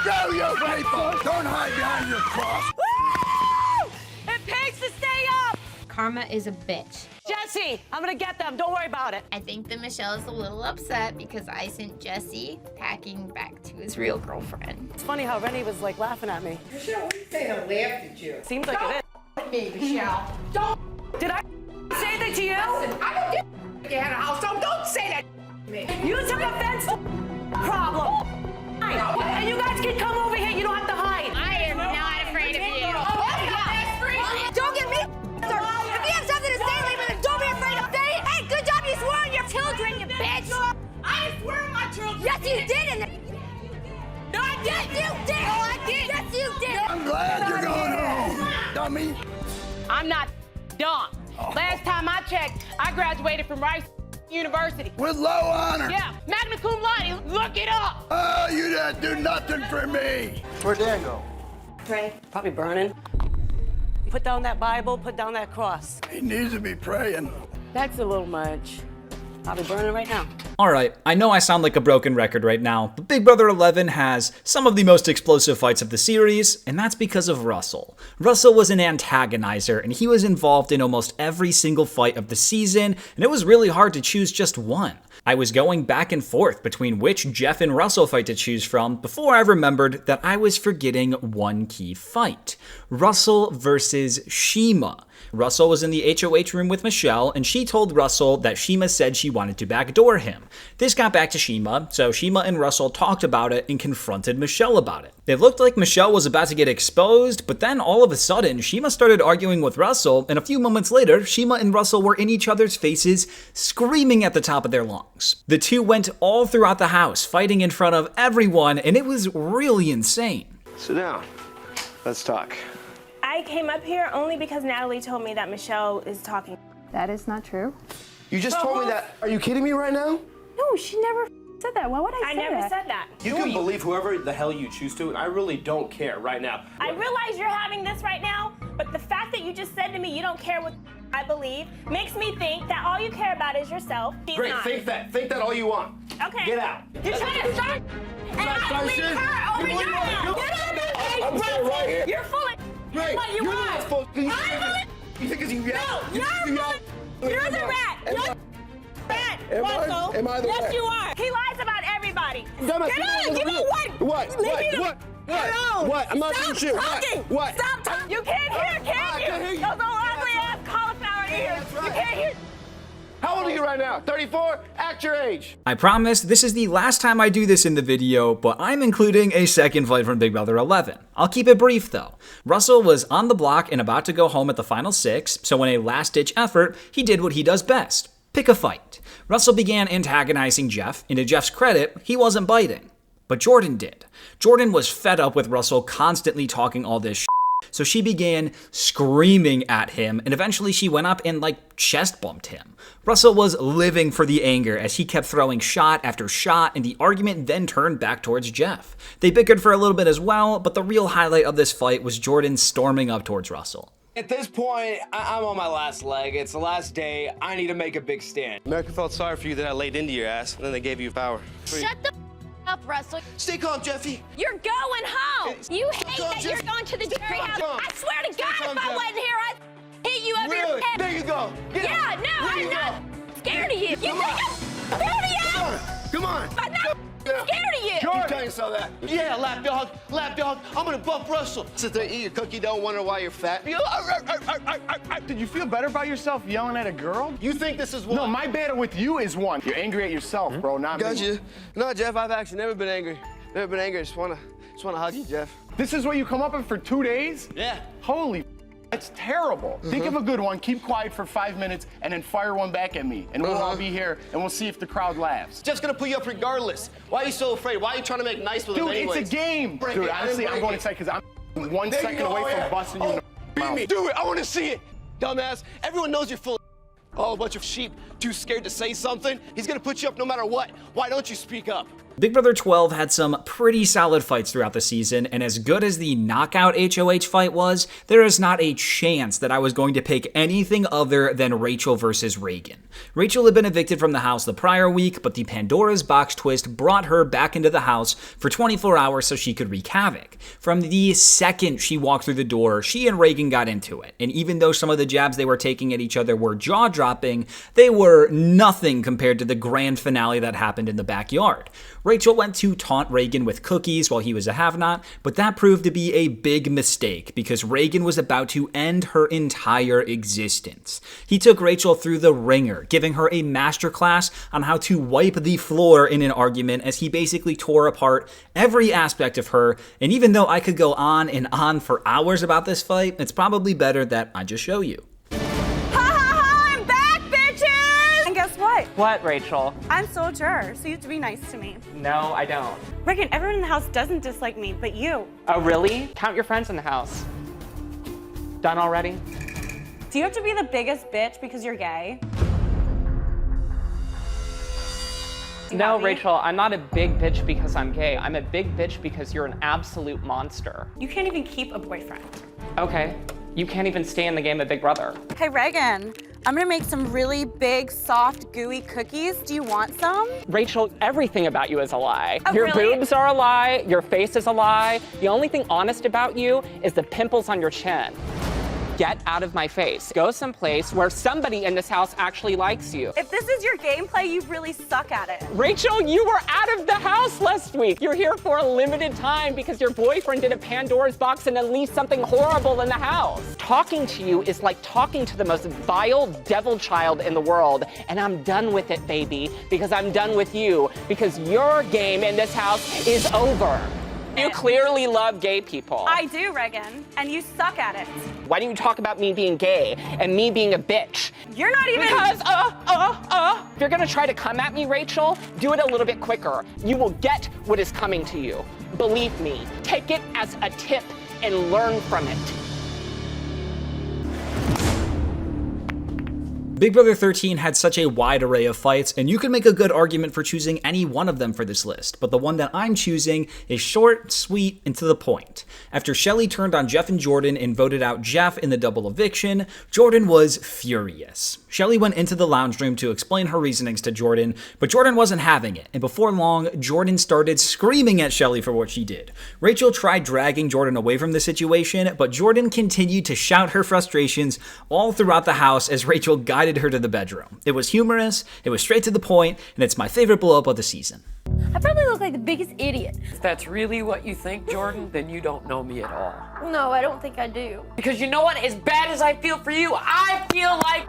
Go, you people! Don't hide behind your cross! Woo! It pays to stay up! Karma is a bitch. Jesse, I'm gonna get them. Don't worry about it. I think that Michelle is a little upset because I sent Jesse packing back to his real girlfriend. It's funny how Rennie was like laughing at me. Michelle, what are you saying? I laughed at you. Seems like it is. Me, Michelle. Don't. Did I say anything to you? Listen, I don't give a head of household. Don't say that to me. You took offense to problem. And you guys can come over here. You don't have to hide. I am not afraid of you. Don't get me. If you have something to say, leave it. Don't be afraid to say it. Hey, good job. You swore on your children, you bitch. I didn't swear on my children. Yes, you did. No, I didn't. You did. No, I did. Yes, you did. I'm glad you're going home, dummy. I'm not dumb. Last time I checked, I graduated from Rice University. With low honor. Yeah, magna cum laude. Look it up. Oh, you didn't do nothing for me. Where'd Dan go? Pray. Probably burning. Put down that Bible. Put down that cross. He needs to be praying. That's a little much. Probably burning right now. Alright, I know I sound like a broken record right now, but Big Brother 11 has some of the most explosive fights of the series, and that's because of Russell. Russell was an antagonizer, and he was involved in almost every single fight of the season, and it was really hard to choose just one. I was going back and forth between which Jeff and Russell fight to choose from before I remembered that I was forgetting one key fight. Russell versus Chima. Russell was in the HOH room with Michelle, and she told Russell that Chima said she wanted to backdoor him. This got back to Chima, so Chima and Russell talked about it and confronted Michelle about it. It looked like Michelle was about to get exposed, but then all of a sudden, Chima started arguing with Russell, and a few moments later, Chima and Russell were in each other's faces, screaming at the top of their lungs. The two went all throughout the house, fighting in front of everyone, and it was really insane. Sit down. Let's talk. I came up here only because Natalie told me that Michelle is talking. That is not true. You just told me that. Are you kidding me right now? No, she never said that. Why would I say that? I never said that. You can believe whoever the hell you choose to, and I really don't care right now. I realize you're having this right now, but the fact that you just said to me you don't care what I believe makes me think that all you care about is yourself. Great, think that all you want. Okay. Get out. You're trying to start and I leave her over your house. Get out of my face, I'm staying right here. You're full of Great. what you want. You think because you No, you're the rat. You're the rat, Russell. Am I the yes, rat? you are. He lies about everybody. Dumbass, Get out. Give me What? Leave me alone. What? I'm not doing shit. Talking. What? Stop talking. You can't hear, can I you? can't hear you. Those old ugly ass cauliflower ears. You can't hear. How old are you right now? 34? Act your age. I promise this is the last time I do this in the video, but I'm including a second fight from Big Brother 11. I'll keep it brief though. Russell was on the block and about to go home at the final 6, so in a last-ditch effort, he did what he does best. Pick a fight. Russell began antagonizing Jeff, and to Jeff's credit, he wasn't biting. But Jordan did. Jordan was fed up with Russell constantly talking all this shit, so she began screaming at him, and eventually she went up and chest bumped him. Russell was living for the anger as he kept throwing shot after shot, and the argument then turned back towards Jeff. They bickered for a little bit as well, but the real highlight of this fight was Jordan storming up towards Russell. At this point, I'm on my last leg. It's the last day. I need to make a big stand. America felt sorry for you that I laid into your ass, and then they gave you power. Shut the up, Russell. Stay calm, Jeffy. You're going home. You hate that you're going to the jury house. I swear to God, if I wasn't here, I'd hit you over your head. There you go. Yeah, no, I'm not scared of you. You think I'm scared of you? Come on. I'm not scared of you. Keep telling yourself that. Yeah, lap dog. I'm gonna bump Russell. Sit there, eat your cookie, don't wonder why you're fat. Did you feel better about yourself yelling at a girl? You think this is one? No, my battle with you is one. You're angry at yourself, bro, not me. Gotcha. No, Jeff, I've actually never been angry. Never been angry. I just wanna hug you, Jeff. This is what you come up with for 2 days? Yeah. Holy, that's terrible. Think of a good one, keep quiet for 5 minutes, and then fire one back at me. And we'll all be here, and we'll see if the crowd laughs. Jeff's gonna put you up regardless. Why are you so afraid? Why are you trying to make nice with him anyways? Dude, it's a game. Dude, honestly, I'm going inside because I'm 1 second away from busting you in the mouth. Do it. I want to see it. Dumbass. Everyone knows you're full of all a bunch of sheep, too scared to say something. He's gonna put you up no matter what. Why don't you speak up? Big Brother 12 had some pretty solid fights throughout the season, and as good as the knockout HOH fight was, there is not a chance that I was going to pick anything other than Rachel versus Ragan. Rachel had been evicted from the house the prior week, but the Pandora's box twist brought her back into the house for 24 hours so she could wreak havoc. From the second she walked through the door, she and Ragan got into it, and even though some of the jabs they were taking at each other were jaw-dropping, they were nothing compared to the grand finale that happened in the backyard. Rachel went to taunt Ragan with cookies while he was a have-not, but that proved to be a big mistake because Ragan was about to end her entire existence. He took Rachel through the ringer, giving her a masterclass on how to wipe the floor in an argument as he basically tore apart every aspect of her, and even though I could go on and on for hours about this fight, it's probably better that I just show you. What, Rachel? I'm so sure, so you have to be nice to me. No, I don't. Regan, everyone in the house doesn't dislike me, but you. Oh, really? Count your friends in the house. Done already? Do you have to be the biggest bitch because you're gay? No, Rachel, I'm not a big bitch because I'm gay. I'm a big bitch because you're an absolute monster. You can't even keep a boyfriend. Okay. You can't even stay in the game of Big Brother. Hey, Regan. I'm gonna make some really big, soft, gooey cookies. Do you want some? Rachel, everything about you is a lie. Oh, your really? boobs are a lie, your face is a lie. The only thing honest about you is the pimples on your chin. Get out of my face. Go someplace where somebody in this house actually likes you. If this is your gameplay, you really suck at it. Rachel, you were out of the house last week. You're here for a limited time because your boyfriend did a Pandora's box and unleashed something horrible in the house. Talking to you is like talking to the most vile devil child in the world. And I'm done with it, baby, because I'm done with you, because your game in this house is over. You clearly love gay people. I do, Regan, and you suck at it. Why don't you talk about me being gay and me being a bitch? You're not even- Because, if you're gonna try to come at me, Rachel, do it a little bit quicker. You will get what is coming to you. Believe me, take it as a tip and learn from it. Big Brother 13 had such a wide array of fights, and you could make a good argument for choosing any one of them for this list, but the one that I'm choosing is short, sweet, and to the point. After Shelly turned on Jeff and Jordan and voted out Jeff in the double eviction, Jordan was furious. Shelly went into the lounge room to explain her reasonings to Jordan, but Jordan wasn't having it, and before long, Jordan started screaming at Shelly for what she did. Rachel tried dragging Jordan away from the situation, but Jordan continued to shout her frustrations all throughout the house as Rachel guided her to the bedroom. It was humorous, it was straight to the point, and it's my favorite blow-up of the season. I probably look like the biggest idiot. If that's really what you think, Jordan, then you don't know me at all. No, I don't think I do. Because you know what? As bad as I feel for you, I feel like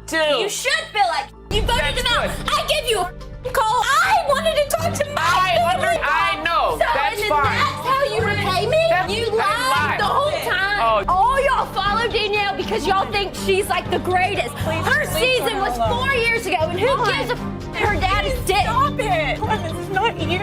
too. You should feel like you voted him out. I gave you a call. I wanted to talk to my family. I know. So, that's and fine. That's how you repay me? You lied the whole time. Oh. All y'all follow Danielle because y'all think she's like the greatest. Her season was 4 years ago, and who gives a her dad is dead. Stop it. This is not you.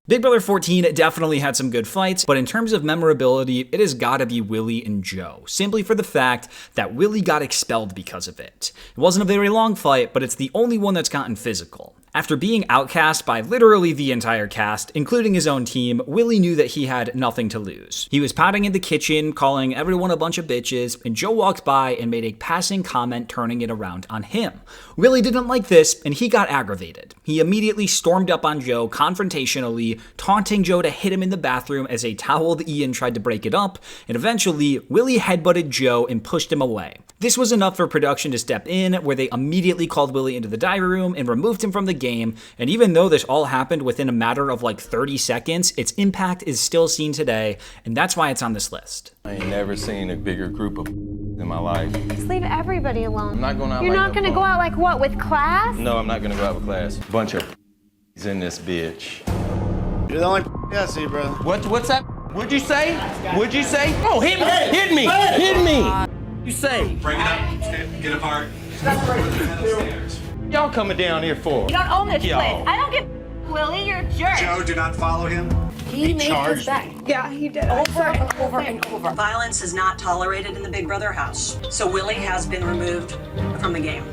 Big Brother 14 definitely had some good fights, but in terms of memorability, it has gotta be Willie and Joe, simply for the fact that Willie got expelled because of it. It wasn't a very long fight, but it's the only one that's gotten physical. After being outcast by literally the entire cast, including his own team, Willie knew that he had nothing to lose. He was pouting in the kitchen, calling everyone a bunch of bitches, and Joe walked by and made a passing comment turning it around on him. Willie didn't like this, and he got aggravated. He immediately stormed up on Joe confrontationally, taunting Joe to hit him in the bathroom as a toweled Ian tried to break it up, and eventually, Willie headbutted Joe and pushed him away. This was enough for production to step in, where they immediately called Willie into the diary room and removed him from the game, and even though this all happened within a matter of like 30 seconds, its impact is still seen today, and that's why it's on this list. I ain't never seen a bigger group of in my life. Just leave everybody alone. I'm not going out You're like not going to go out like what, with class? No, I'm not gonna go out with class. Bunch of in this bitch. You're the only I see, bro. What's that? What'd you say? What'd you say? Oh, hit me! Hit me! Hit me! You say? Break it up. Get apart. Y'all coming down here for? You don't own this Y'all. place. I don't give Willie, you're a jerk. Joe, do not follow him. He made this back. Yeah, he did. Over and over and over. Violence is not tolerated in the Big Brother house, so Willie has been removed from the game.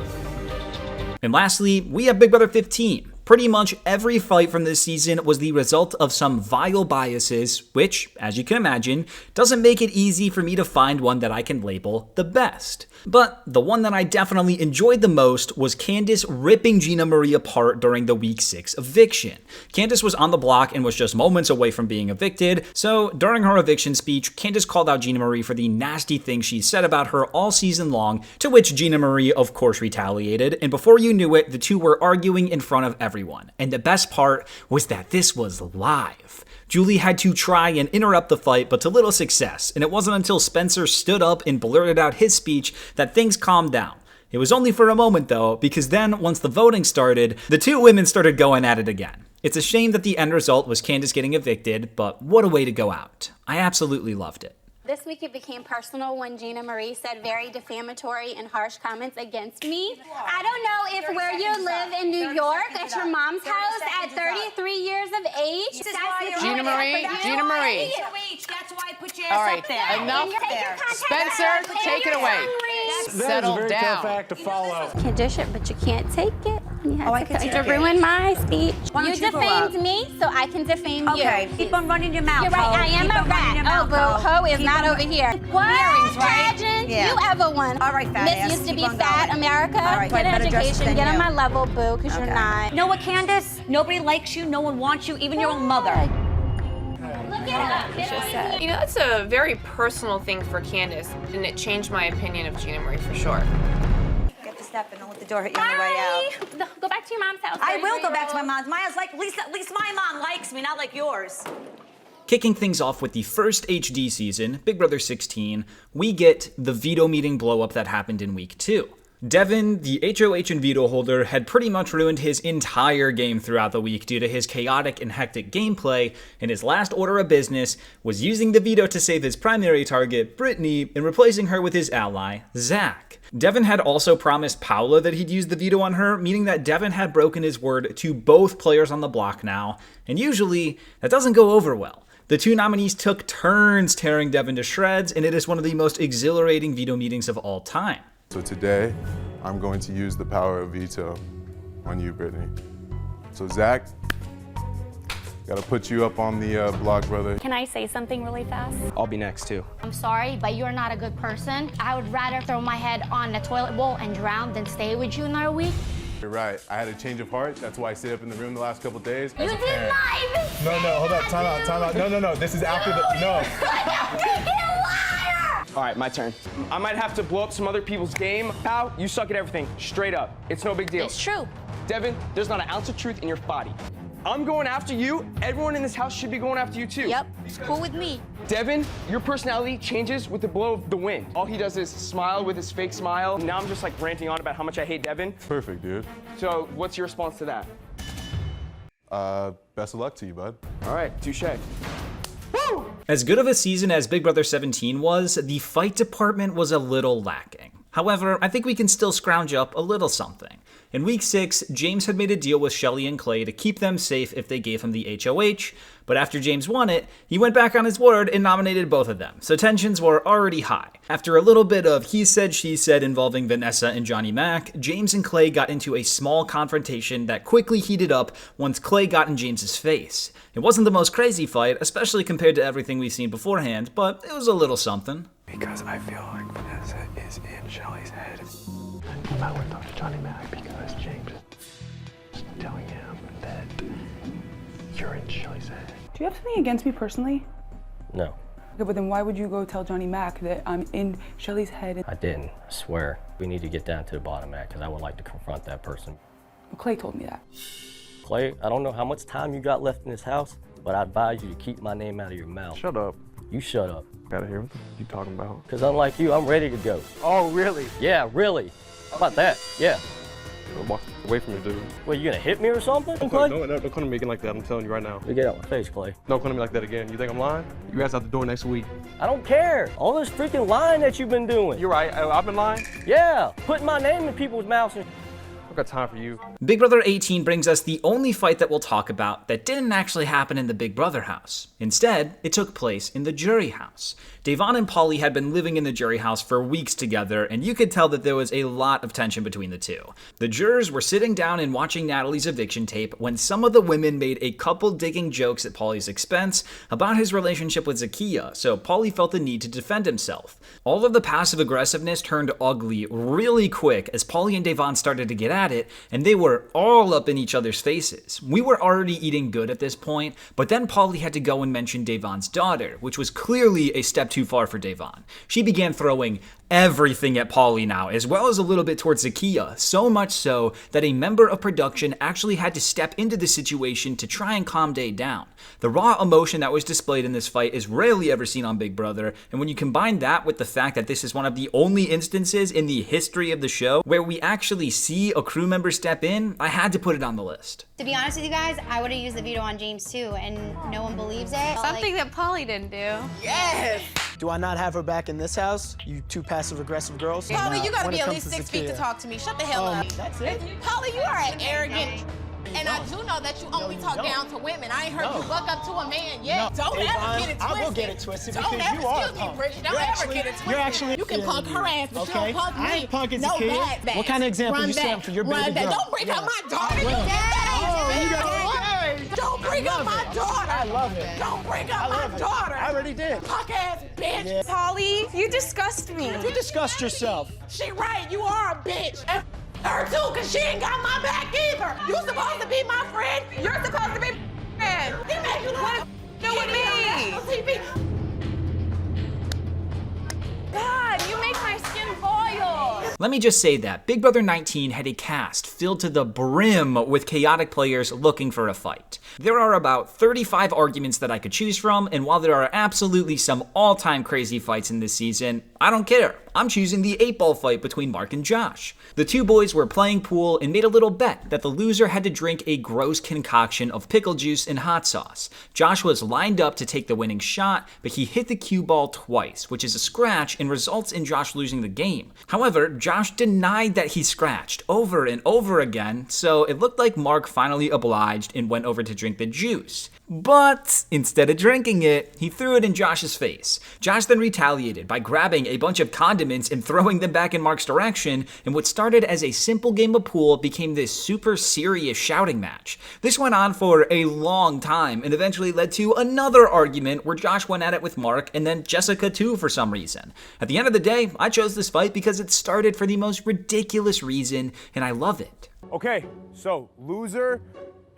And lastly, we have Big Brother 15. Pretty much every fight from this season was the result of some vile biases, which, as you can imagine, doesn't make it easy for me to find one that I can label the best. But the one that I definitely enjoyed the most was Candice ripping GinaMarie apart during the Week 6 eviction. Candice was on the block and was just moments away from being evicted, so during her eviction speech, Candice called out GinaMarie for the nasty things she said about her all season long, to which GinaMarie of course retaliated, and before you knew it, the two were arguing in front of everyone. And the best part was that this was live. Julie had to try and interrupt the fight, but to little success, and it wasn't until Spencer stood up and blurted out his speech that things calmed down. It was only for a moment though, because then once the voting started, the two women started going at it again. It's a shame that the end result was Candice getting evicted, but what a way to go out. I absolutely loved it. This week it became personal when GinaMarie said very defamatory and harsh comments against me. I don't know if where you live in New York at your mom's house at 33 years of age. GinaMarie. That's why I put your All ass right, up there. enough. Spencer, take it away. Settle very down. tough act to follow. You can dish it, but you can't take it. You have I can to take it. ruin my speech. Why don't You you grow up? defamed me, so I can defame you. Okay, keep on running your mouth. You're right, I am a rat. Oh, boo, ho is not over here. What pageant you ever won? All right, fat Miss ass, used to keep be on fat, going. America. All right, Get an better dressed education, than get on you. my level, boo, because you're not. You know what, Candice? Nobody likes you, no one wants you, even your own mother. Look it up. You know, that's a very personal thing for Candice, and it changed my opinion of GinaMarie for sure. Get the step and don't let the door hit you on the way out. Go back to your mom's house. I will go back to my mom's. My house, like, at least my mom likes me, not like yours. Kicking things off with the first HD season, Big Brother 16, we get the veto meeting blow-up that happened in Week 2. Devin, the HOH and veto holder, had pretty much ruined his entire game throughout the week due to his chaotic and hectic gameplay, and his last order of business was using the veto to save his primary target, Brittany, and replacing her with his ally, Zach. Devin had also promised Paola that he'd use the veto on her, meaning that Devin had broken his word to both players on the block now, and usually that doesn't go over well. The two nominees took turns tearing Devin to shreds, and it is one of the most exhilarating veto meetings of all time. So today, I'm going to use the power of veto on you, Brittany. So Zach, gotta put you up on the block, brother. Can I say something really fast? I'll be next too. I'm sorry, but you're not a good person. I would rather throw my head on the toilet bowl and drown than stay with you another week. You're right. I had a change of heart. That's why I stayed up in the room the last couple days. You did not even No, hold up. Time out. No. This is after the. No. All right, my turn. I might have to blow up some other people's game. Pal, you suck at everything. Straight up. It's no big deal. It's true. Devin, there's not an ounce of truth in your body. I'm going after you. Everyone in this house should be going after you too. Yep, it's cool with me. Devin, your personality changes with the blow of the wind. All he does is smile with his fake smile. Now I'm just like ranting on about how much I hate Devin. Perfect, dude. So what's your response to that? Best of luck to you, bud. All right, touche. As good of a season as Big Brother 17 was, the fight department was a little lacking. However, I think we can still scrounge up a little something. In week 6, James had made a deal with Shelly and Clay to keep them safe if they gave him the HOH, but after James won it, he went back on his word and nominated both of them, so tensions were already high. After a little bit of he said, she said involving Vanessa and Johnny Mac, James and Clay got into a small confrontation that quickly heated up once Clay got in James's face. It wasn't the most crazy fight, especially compared to everything we've seen beforehand, but it was a little something. Because I feel like Vanessa is in Shelly's head. You might want to talk to Johnny Mac because James is telling him that you're in Shelly's head. Do you have something against me personally? No. Okay, but then why would you go tell Johnny Mac that I'm in Shelly's head? I didn't, I swear. We need to get down to the bottom of that because I would like to confront that person. Well, Clay told me that. Clay, I don't know how much time you got left in this house, but I advise you to keep my name out of your mouth. Shut up. You shut up. Gotta hear what you talking about. Because unlike you, I'm ready to go. Oh, really? Yeah, really. How about that? Yeah. Walk away from me, dude. What, you gonna hit me or something, Don't Clay? come to me again like that, I'm telling you right now. You get out my face, Clay. Don't come to me like that again. You think I'm lying? You guys out the door next week. I don't care. All this freaking lying that you've been doing. You're right, I've been lying? Yeah, putting my name in people's mouths. I've got time for you. Big Brother 18 brings us the only fight that we'll talk about that didn't actually happen in the Big Brother house. Instead, it took place in the jury house. Devin and Paulie had been living in the jury house for weeks together, and you could tell that there was a lot of tension between the two. The jurors were sitting down and watching Natalie's eviction tape when some of the women made a couple digging jokes at Paulie's expense about his relationship with Zakiya, so Paulie felt the need to defend himself. All of the passive aggressiveness turned ugly really quick as Paulie and Devin started to get at it, and they were all up in each other's faces. We were already eating good at this point, but then Paulie had to go and mention Devin's daughter, which was clearly a step too far for Devin. She began throwing everything at Paulie now, as well as a little bit towards Zakiya, so much so that a member of production actually had to step into the situation to try and calm Day down. The raw emotion that was displayed in this fight is rarely ever seen on Big Brother, and when you combine that with the fact that this is one of the only instances in the history of the show where we actually see a crew member step in, I had to put it on the list. To be honest with you guys, I would have used the veto on James too, and no one believes it. Something that Paulie didn't do. Yes! Do I not have her back in this house? You two passive-aggressive girls? Paulie, you gotta When be it at comes least to 6 feet to Zakiya. talk to me. Shut the hell up. That's it? Paulie, you are an arrogant. And I do know that you only talk down to women. I ain't heard you look up to a man yet. No. Don't Hey, ever get it twisted. I will get it twisted Don't because ever, you are a excuse me, punk. Bridget. Don't You're ever actually- get it twisted. you're actually You can punk her ass, but okay? you don't punk me. I ain't punking No Zakiya. back. What kind of example Run you set back. up for your Run baby back. girl? Don't bring up my daughter. Oh, You you got Don't bring up my daughter. I love it. Don't bring up my daughter. I already did. Punk ass bitch. Yeah. Paulie, you disgust me. You disgust yourself. She right, you are a bitch. And her too, cause she ain't got my back either. You supposed to be my friend. You're supposed to be my friend. He made you look do with me? God, you make my skin boil. Let me just say that Big Brother 19 had a cast filled to the brim with chaotic players looking for a fight. There are about 35 arguments that I could choose from, and while there are absolutely some all-time crazy fights in this season, I don't care. I'm choosing the 8-ball fight between Mark and Josh. The two boys were playing pool and made a little bet that the loser had to drink a gross concoction of pickle juice and hot sauce. Josh was lined up to take the winning shot, but he hit the cue ball twice, which is a scratch and results in Josh losing the game. However, Josh denied that he scratched over and over again, so it looked like Mark finally obliged and went over to drink the juice. But instead of drinking it, he threw it in Josh's face. Josh then retaliated by grabbing a bunch of condiments and throwing them back in Mark's direction, and what started as a simple game of pool became this super serious shouting match. This went on for a long time and eventually led to another argument where Josh went at it with Mark and then Jessica too for some reason. At the end of the day, I chose this fight because it started for the most ridiculous reason, and I love it. Okay, so loser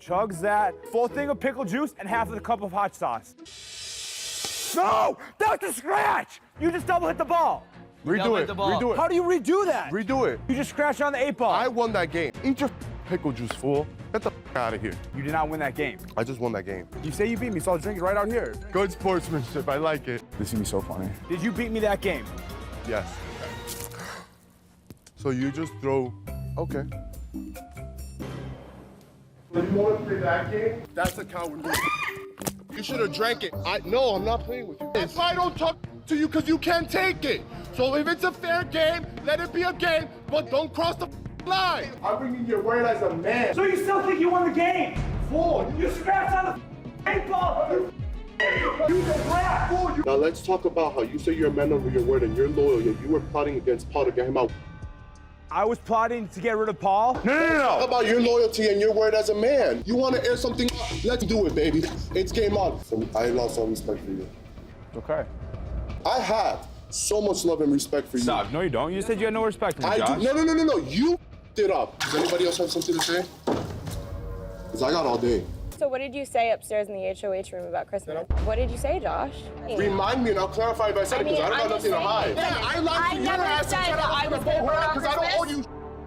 chugs that full thing of pickle juice and half of the cup of hot sauce. No! That was a scratch! You just double hit the ball. Redo it. Redo it. How do you redo that? Redo it. You just scratched on the 8 ball. I won that game. Eat your pickle juice, fool. Get the out of here. You did not win that game. I just won that game. You say you beat me, so I'll drink it right out here. Good sportsmanship. I like it. This is gonna be so funny. Did you beat me that game? Yes. So you just throw. Okay. You want to play that game? That's a coward move. You should have drank it. No, I'm not playing with you. If I don't talk to you because you can't take it. So if it's a fair game, let it be a game, but don't cross the line. I'm bringing your word as a man. So you still think you won the game? Fool. You scratched on the 8 ball. You just laughed. Now let's talk about how you say you're a man over your word and you're loyal, yet you were plotting against Paul to get him out. I was plotting to get rid of Paul? No. How about your loyalty and your word as a man? You want to air something up? Let's do it, baby. It's game on. I lost all respect for you. Okay. I have so much love and respect for you. Stop. No, you don't. You said you had no respect for me, Josh. No. You it up. Does anybody else have something to say? Because I got all day. So what did you say upstairs in the HOH room about Christmas? What did you say, Josh? Remind me and I'll clarify if I said it because I don't have nothing to hide. Yeah, I lied to your ass and said I was going to because I don't owe you.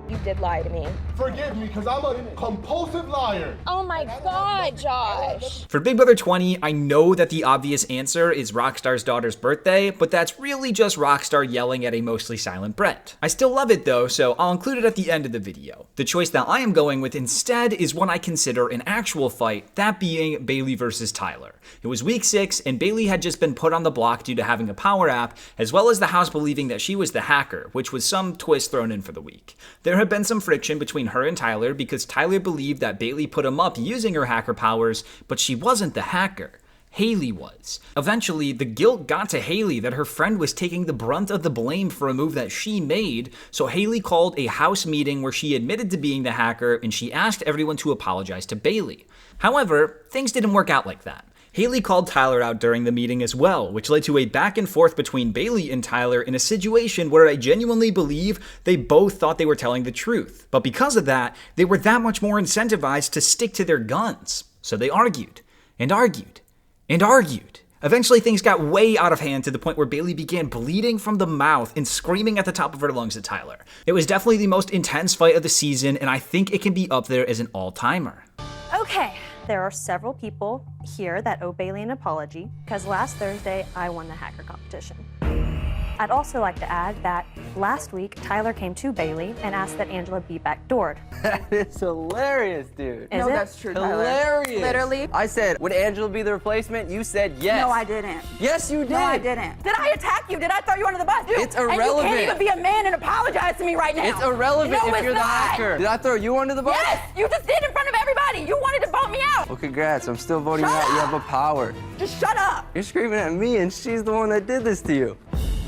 You did lie to me. Forgive me because I'm a compulsive liar. Oh my God, Josh. For Big Brother 20, I know that the obvious answer is Rockstar's daughter's birthday, but that's really just Rockstar yelling at a mostly silent Brett. I still love it though, so I'll include it at the end of the video. The choice that I am going with instead is one I consider an actual fight, that being Bayleigh versus Tyler. It was week 6, and Bayleigh had just been put on the block due to having a power app, as well as the house believing that she was the hacker, which was some twist thrown in for the week. There had been some friction between her and Tyler because Tyler believed that Bayleigh put him up using her hacker powers, but she wasn't the hacker. Haley was. Eventually, the guilt got to Haley that her friend was taking the brunt of the blame for a move that she made, so Haley called a house meeting where she admitted to being the hacker and she asked everyone to apologize to Bayleigh. However, things didn't work out like that. Haley called Tyler out during the meeting as well, which led to a back and forth between Bayleigh and Tyler in a situation where I genuinely believe they both thought they were telling the truth. But because of that, they were that much more incentivized to stick to their guns. So they argued, and argued, and argued. Eventually things got way out of hand to the point where Bayleigh began bleeding from the mouth and screaming at the top of her lungs at Tyler. It was definitely the most intense fight of the season, and I think it can be up there as an all-timer. Okay. There are several people here that owe Bayleigh an apology because last Thursday I won the hacker competition. I'd also like to add that last week Tyler came to Bayleigh and asked that Angela be backdoored. That is hilarious, dude. Is it? That's true, Tyler. Hilarious. Literally. I said, would Angela be the replacement? You said yes. No, I didn't. Yes, you did. No, I didn't. Did I attack you? Did I throw you under the bus? Dude, it's irrelevant. And you can't even be a man and apologize to me right now. It's irrelevant no, if you're the hacker. Did I throw you under the bus? Yes, you just did in front of everybody. You wanted to vote me out. Well, congrats. I'm still voting you out. You have a power. Just shut up. You're screaming at me, and she's the one that did this to you.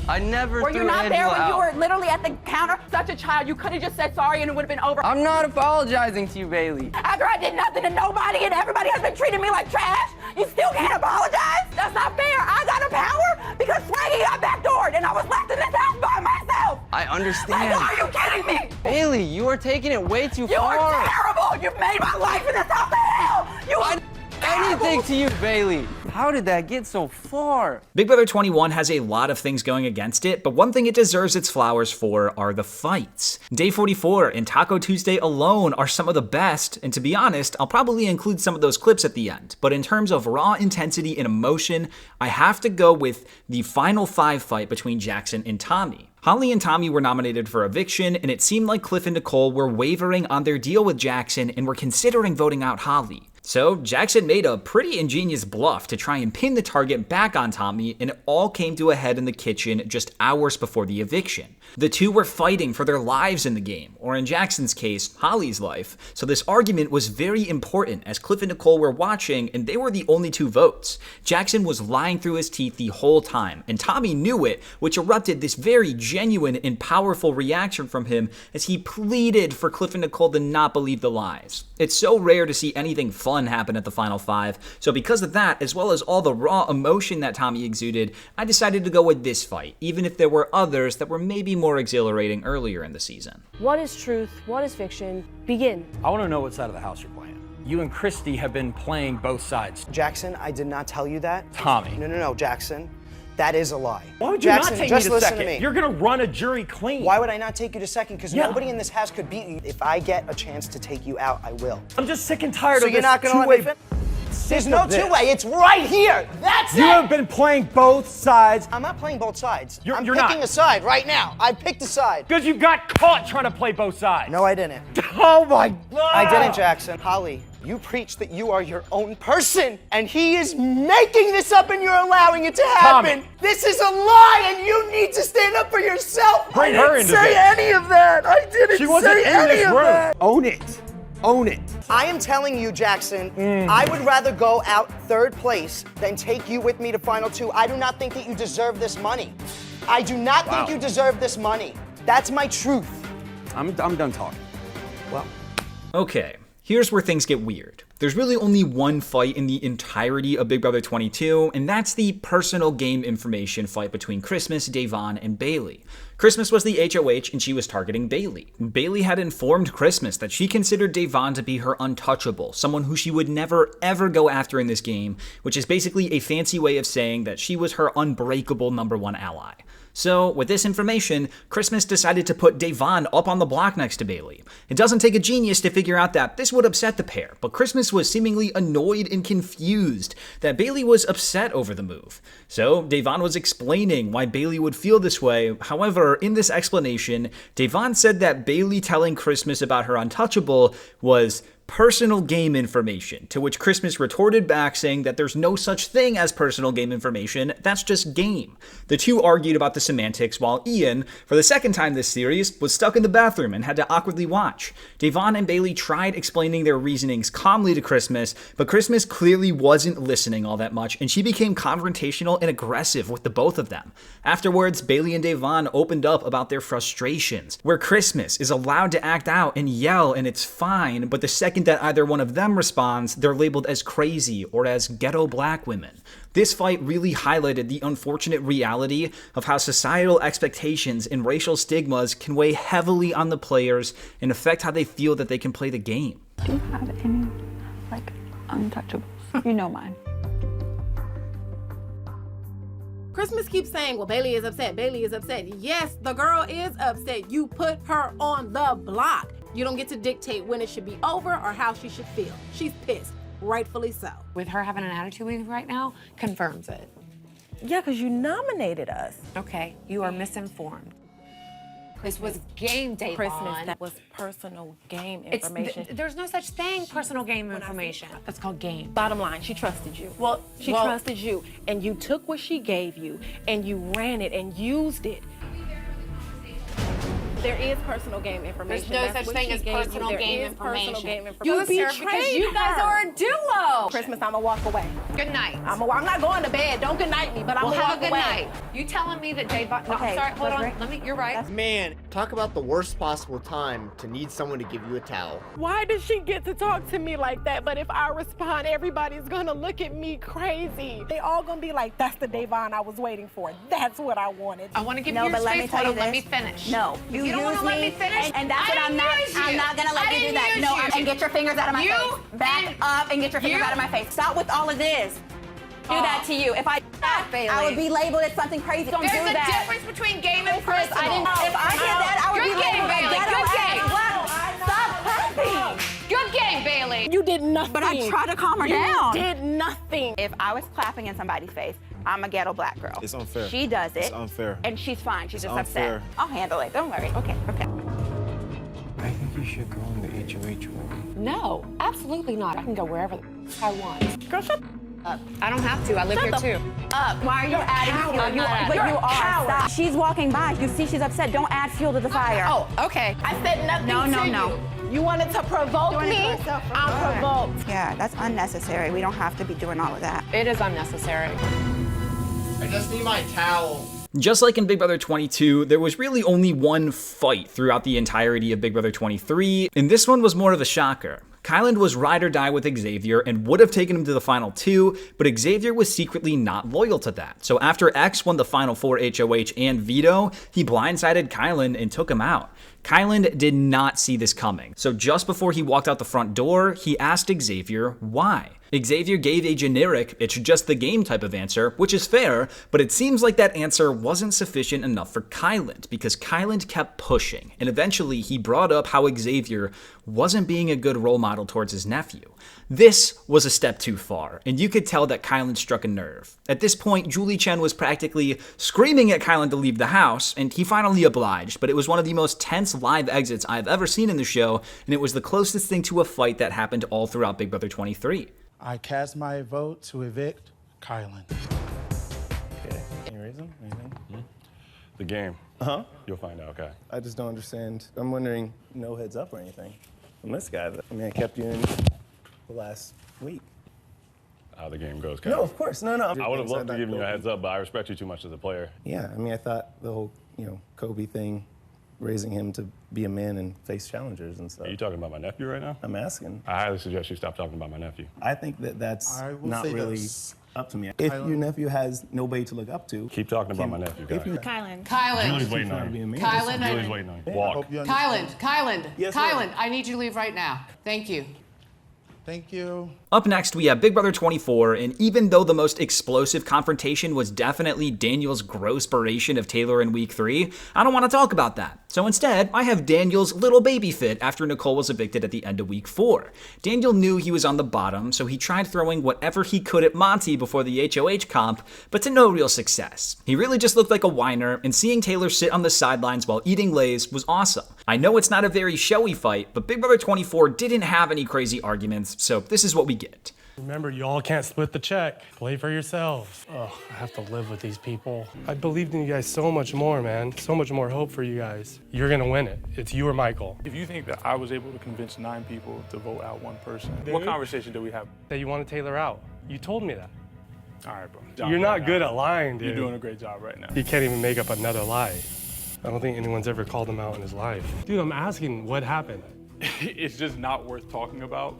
I never Were threw you not Angela there when out. you were literally at the counter? Such a child. You could have just said sorry and it would have been over. I'm not apologizing to you, Bayleigh. After I did nothing to nobody and everybody has been treating me like trash, you still can't apologize? That's not fair. I got a power because Swaggy got backdoored and I was left in this house by myself. I understand. Like, are you kidding me? Bayleigh, you are taking it way too You far. are terrible. You've made my life in this house hell. You are anything to you, Bayleigh. How did that get so far? Big Brother 21 has a lot of things going against it, but one thing it deserves its flowers for are the fights. Day 44 and Taco Tuesday alone are some of the best, and to be honest, I'll probably include some of those clips at the end. But in terms of raw intensity and emotion, I have to go with the final 5 fight between Jackson and Tommy. Holly and Tommy were nominated for eviction, and it seemed like Cliff and Nicole were wavering on their deal with Jackson and were considering voting out Holly. So Jackson made a pretty ingenious bluff to try and pin the target back on Tommy, and it all came to a head in the kitchen just hours before the eviction. The two were fighting for their lives in the game, or in Jackson's case, Holly's life, so this argument was very important as Cliff and Nicole were watching and they were the only two votes. Jackson was lying through his teeth the whole time, and Tommy knew it, which erupted this very genuine and powerful reaction from him as he pleaded for Cliff and Nicole to not believe the lies. It's so rare to see anything fun happen at the Final Five, so because of that, as well as all the raw emotion that Tommy exuded, I decided to go with this fight, even if there were others that were maybe more exhilarating earlier in the season. What is truth? What is fiction? Begin. I want to know what side of the house you're playing. You and Christy have been playing both sides. Jackson, I did not tell you that. Tommy. No, Jackson. That is a lie. Why would you Jackson, not take just me to listen second? To me. You're gonna run a jury clean. Why would I not take you to second? Because Yeah. nobody in this house could beat you. If I get a chance to take you out, I will. I'm just sick and tired So of you're this not gonna let me two-way. There's no two-way. It's right here. That's You it. have been playing both sides. I'm not playing both sides. You're I'm not. picking a side right now. I picked a side. Because you got caught trying to play both sides. No, I didn't. Oh my God. I didn't, Jackson. Holly, you preach that you are your own person, and he is making this up and you're allowing it to happen. Tommy. This is a lie, and you need to stand up for yourself. Bring I her didn't into say this. any of that. I didn't She wasn't say in any this of room. that. Own it. Own it. I am telling you, Jackson, I would rather go out third place than take you with me to Final Two. I do not think that you deserve this money. I do not think you deserve this money. That's my truth. I'm done talking. Well. Okay, here's where things get weird. There's really only one fight in the entirety of Big Brother 22, and that's the personal game information fight between Christmas, Devin, and Bayleigh. Christmas was the HOH, and she was targeting Bayleigh. Bayleigh had informed Christmas that she considered Devin to be her untouchable, someone who she would never ever go after in this game, which is basically a fancy way of saying that she was her unbreakable #1 ally. So, with this information, Christmas decided to put Devin up on the block next to Bayleigh. It doesn't take a genius to figure out that this would upset the pair, but Christmas was seemingly annoyed and confused that Bayleigh was upset over the move. So, Devin was explaining why Bayleigh would feel this way. However, in this explanation, Devin said that Bayleigh telling Christmas about her untouchable was personal game information, to which Christmas retorted back saying that there's no such thing as personal game information, that's just game. The two argued about the semantics while Ian, for the second time this series, was stuck in the bathroom and had to awkwardly watch. Devin and Bayleigh tried explaining their reasonings calmly to Christmas, but Christmas clearly wasn't listening all that much, and she became confrontational and aggressive with the both of them. Afterwards, Bayleigh and Devin opened up about their frustrations, where Christmas is allowed to act out and yell and it's fine, but the second that either one of them responds, they're labeled as crazy or as ghetto black women. This fight really highlighted the unfortunate reality of how societal expectations and racial stigmas can weigh heavily on the players and affect how they feel that they can play the game. Do you have any, untouchables? You know mine. Christmas keeps saying, well, Bayleigh is upset. Bayleigh is upset. Yes, the girl is upset. You put her on the block. You don't get to dictate when it should be over or how she should feel. She's pissed, rightfully so. With her having an attitude with you right now, confirms it. Yeah, because you nominated us. Okay, you are misinformed. This was game day, Christmas, on. that was personal game information. There's no such thing, personal game information. That's called game. Bottom line, she trusted you. She trusted you, and you took what she gave you, and you ran it and used it. There is personal game information. There's no That's such what thing she as gave personal you. game There is information. personal game information. You betrayed because you guys are a duo. Christmas, I'm gonna walk away. Good night. I'm not going to bed. Don't good night me, but I'm We'll gonna have walk a good away. night. You telling me that Devin? No, Okay, I'm sorry. Hold but on. You're right. Man, talk about the worst possible time to need someone to give you a towel. Why does she get to talk to me like that? But if I respond, everybody's gonna look at me crazy. They all gonna be like, that's the Devin I was waiting for. That's what I wanted. I want to give No, you your but let space. me tell you Hold on, let me this. finish. No, you don't want to let me finish. And that's what I'm not gonna let you do that. No, and get your fingers out of my face. Back up and get your fingers out of my face. Stop with all of this. Do that to you. If I did that, I would be labeled as something crazy. Don't There's do a that. difference between game and Chris, personal. I didn't know. If I did that, I would Good be game, labeled Bayleigh. a Good ghetto game. ass. Stop clapping. Good game, Bayleigh. You did nothing. But I tried to calm her down. You did nothing. If I was clapping in somebody's face, I'm a ghetto black girl. It's unfair. She does it. It's unfair. And she's fine. She's It's just unfair. upset. I'll handle it. Don't worry. Okay. I think you we should go in the HOH room. No, absolutely not. I can go wherever I want. Girl, shut up. I don't have to. I live here too. Why are you adding fuel? But you are. Stop. She's walking by. You see she's upset. Don't add fuel to the fire. Oh, okay. I said nothing to you. You wanted to provoke me? I'm provoked. Yeah, that's unnecessary. We don't have to be doing all of that. It is unnecessary. I just need my towel. Just like in Big Brother 22, there was really only one fight throughout the entirety of Big Brother 23, and this one was more of a shocker. Kyland was ride or die with Xavier and would have taken him to the final 2, but Xavier was secretly not loyal to that. So after X won the final 4 HOH and veto, he blindsided Kyland and took him out. Kyland did not see this coming, so just before he walked out the front door, he asked Xavier why. Xavier gave a generic, it's just the game type of answer, which is fair, but it seems like that answer wasn't sufficient enough for Kyland, because Kyland kept pushing, and eventually he brought up how Xavier wasn't being a good role model towards his nephew. This was a step too far, and you could tell that Kyland struck a nerve. At this point, Julie Chen was practically screaming at Kyland to leave the house, and he finally obliged, but it was one of the most tense live exits I've ever seen in the show, and it was the closest thing to a fight that happened all throughout Big Brother 23. I cast my vote to evict Kyland. Okay. Any reason? Anything? The game. Uh-huh. You'll find out, okay? I just don't understand. I'm wondering, no heads up or anything from this guy. I mean, I kept you in the last week. How the game goes, Kyle. No, of course. No. I would have loved to give you a heads up, but I respect you too much as a player. Yeah, I mean, I thought the whole, Kobe thing, raising him to be a man and face challengers and stuff. Are you talking about my nephew right now? I'm asking. I highly suggest you stop talking about my nephew. I think that's not really up to me. If your nephew has nobody to look up to. Keep talking about my nephew, guys. Kyland. Julie's waiting on you. Kyland. Julie's waiting on you. Walk. Kyland. Yes, Kyland, I need you to leave right now. Thank you. Thank you. Up next, we have Big Brother 24, and even though the most explosive confrontation was definitely Daniel's gross-beration of Taylor in Week 3, I don't want to talk about that. So instead, I have Daniel's little baby fit after Nicole was evicted at the end of Week 4. Daniel knew he was on the bottom, so he tried throwing whatever he could at Monte before the HOH comp, but to no real success. He really just looked like a whiner, and seeing Taylor sit on the sidelines while eating Lay's was awesome. I know it's not a very showy fight, but Big Brother 24 didn't have any crazy arguments, so this is what we get. Remember, you all can't split the check. Play for yourselves. Oh, I have to live with these people. I believed in you guys so much more, man. So much more hope for you guys. You're gonna win it. It's you or Michael. If you think that I was able to convince 9 people to vote out 1 person, what conversation did we have? That you wanted Taylor out. You told me that. All right, bro. You're not good at lying, dude. You're doing a great job right now. You can't even make up another lie. I don't think anyone's ever called him out in his life. Dude, I'm asking what happened. It's just not worth talking about.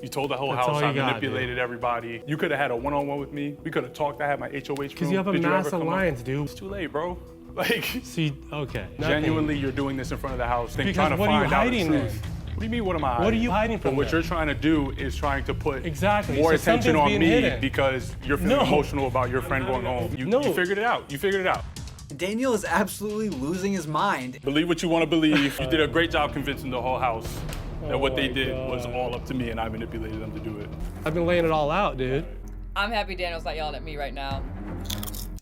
You told the whole That's house I got, manipulated dude. everybody. You could have had a one-on-one with me. We could have talked. I had my HOH room. Because you have a mass alliance, dude. It's too late, bro. Like, see, okay. Genuinely, you're doing this in front of the house. Because trying to what are you find out the hiding truth. then? What do you mean, what am I hiding? What are you hiding from But what them? you're trying to do is trying to put So more attention on being me hidden. because you're feeling emotional about your friend going home. You figured it out. You figured it out. Daniel is absolutely losing his mind. Believe what you want to believe. You did a great job convincing the whole house that what they did was all up to me and I manipulated them to do it. I've been laying it all out, dude. I'm happy Daniel's not yelling at me right now.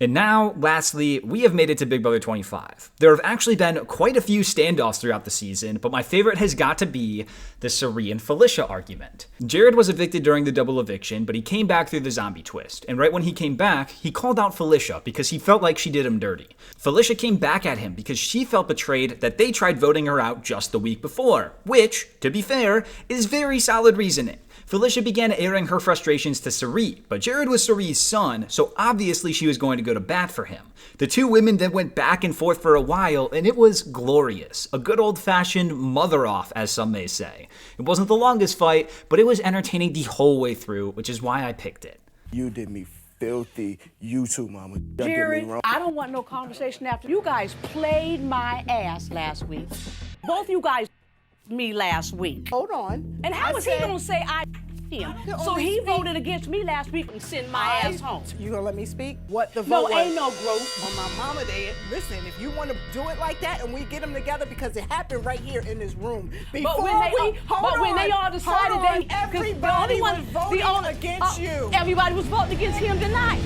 And now, lastly, we have made it to Big Brother 25. There have actually been quite a few standoffs throughout the season, but my favorite has got to be the Cirie and Felicia argument. Jared was evicted during the double eviction, but he came back through the zombie twist, and right when he came back, he called out Felicia because he felt like she did him dirty. Felicia came back at him because she felt betrayed that they tried voting her out just the week before, which, to be fair, is very solid reasoning. Felicia began airing her frustrations to Cirie, but Jared was Cirie's son, so obviously she was going to go to bat for him. The two women then went back and forth for a while, and it was glorious. A good old-fashioned mother-off, as some may say. It wasn't the longest fight, but it was entertaining the whole way through, which is why I picked it. You did me filthy. You too, mama. That did me Jared, wrong. I don't want no conversation after you guys played my ass last week. Both you guys me last week. Hold on. And how is he gonna say I him? So he voted against me last week and sent my ass home. You gonna let me speak? What the No, vote was? ain't no growth. On my mama day, listen, if you want to do it like that and we get them together because it happened right here in this room. But when they all decided everybody was voting against you. Everybody was voting against him tonight.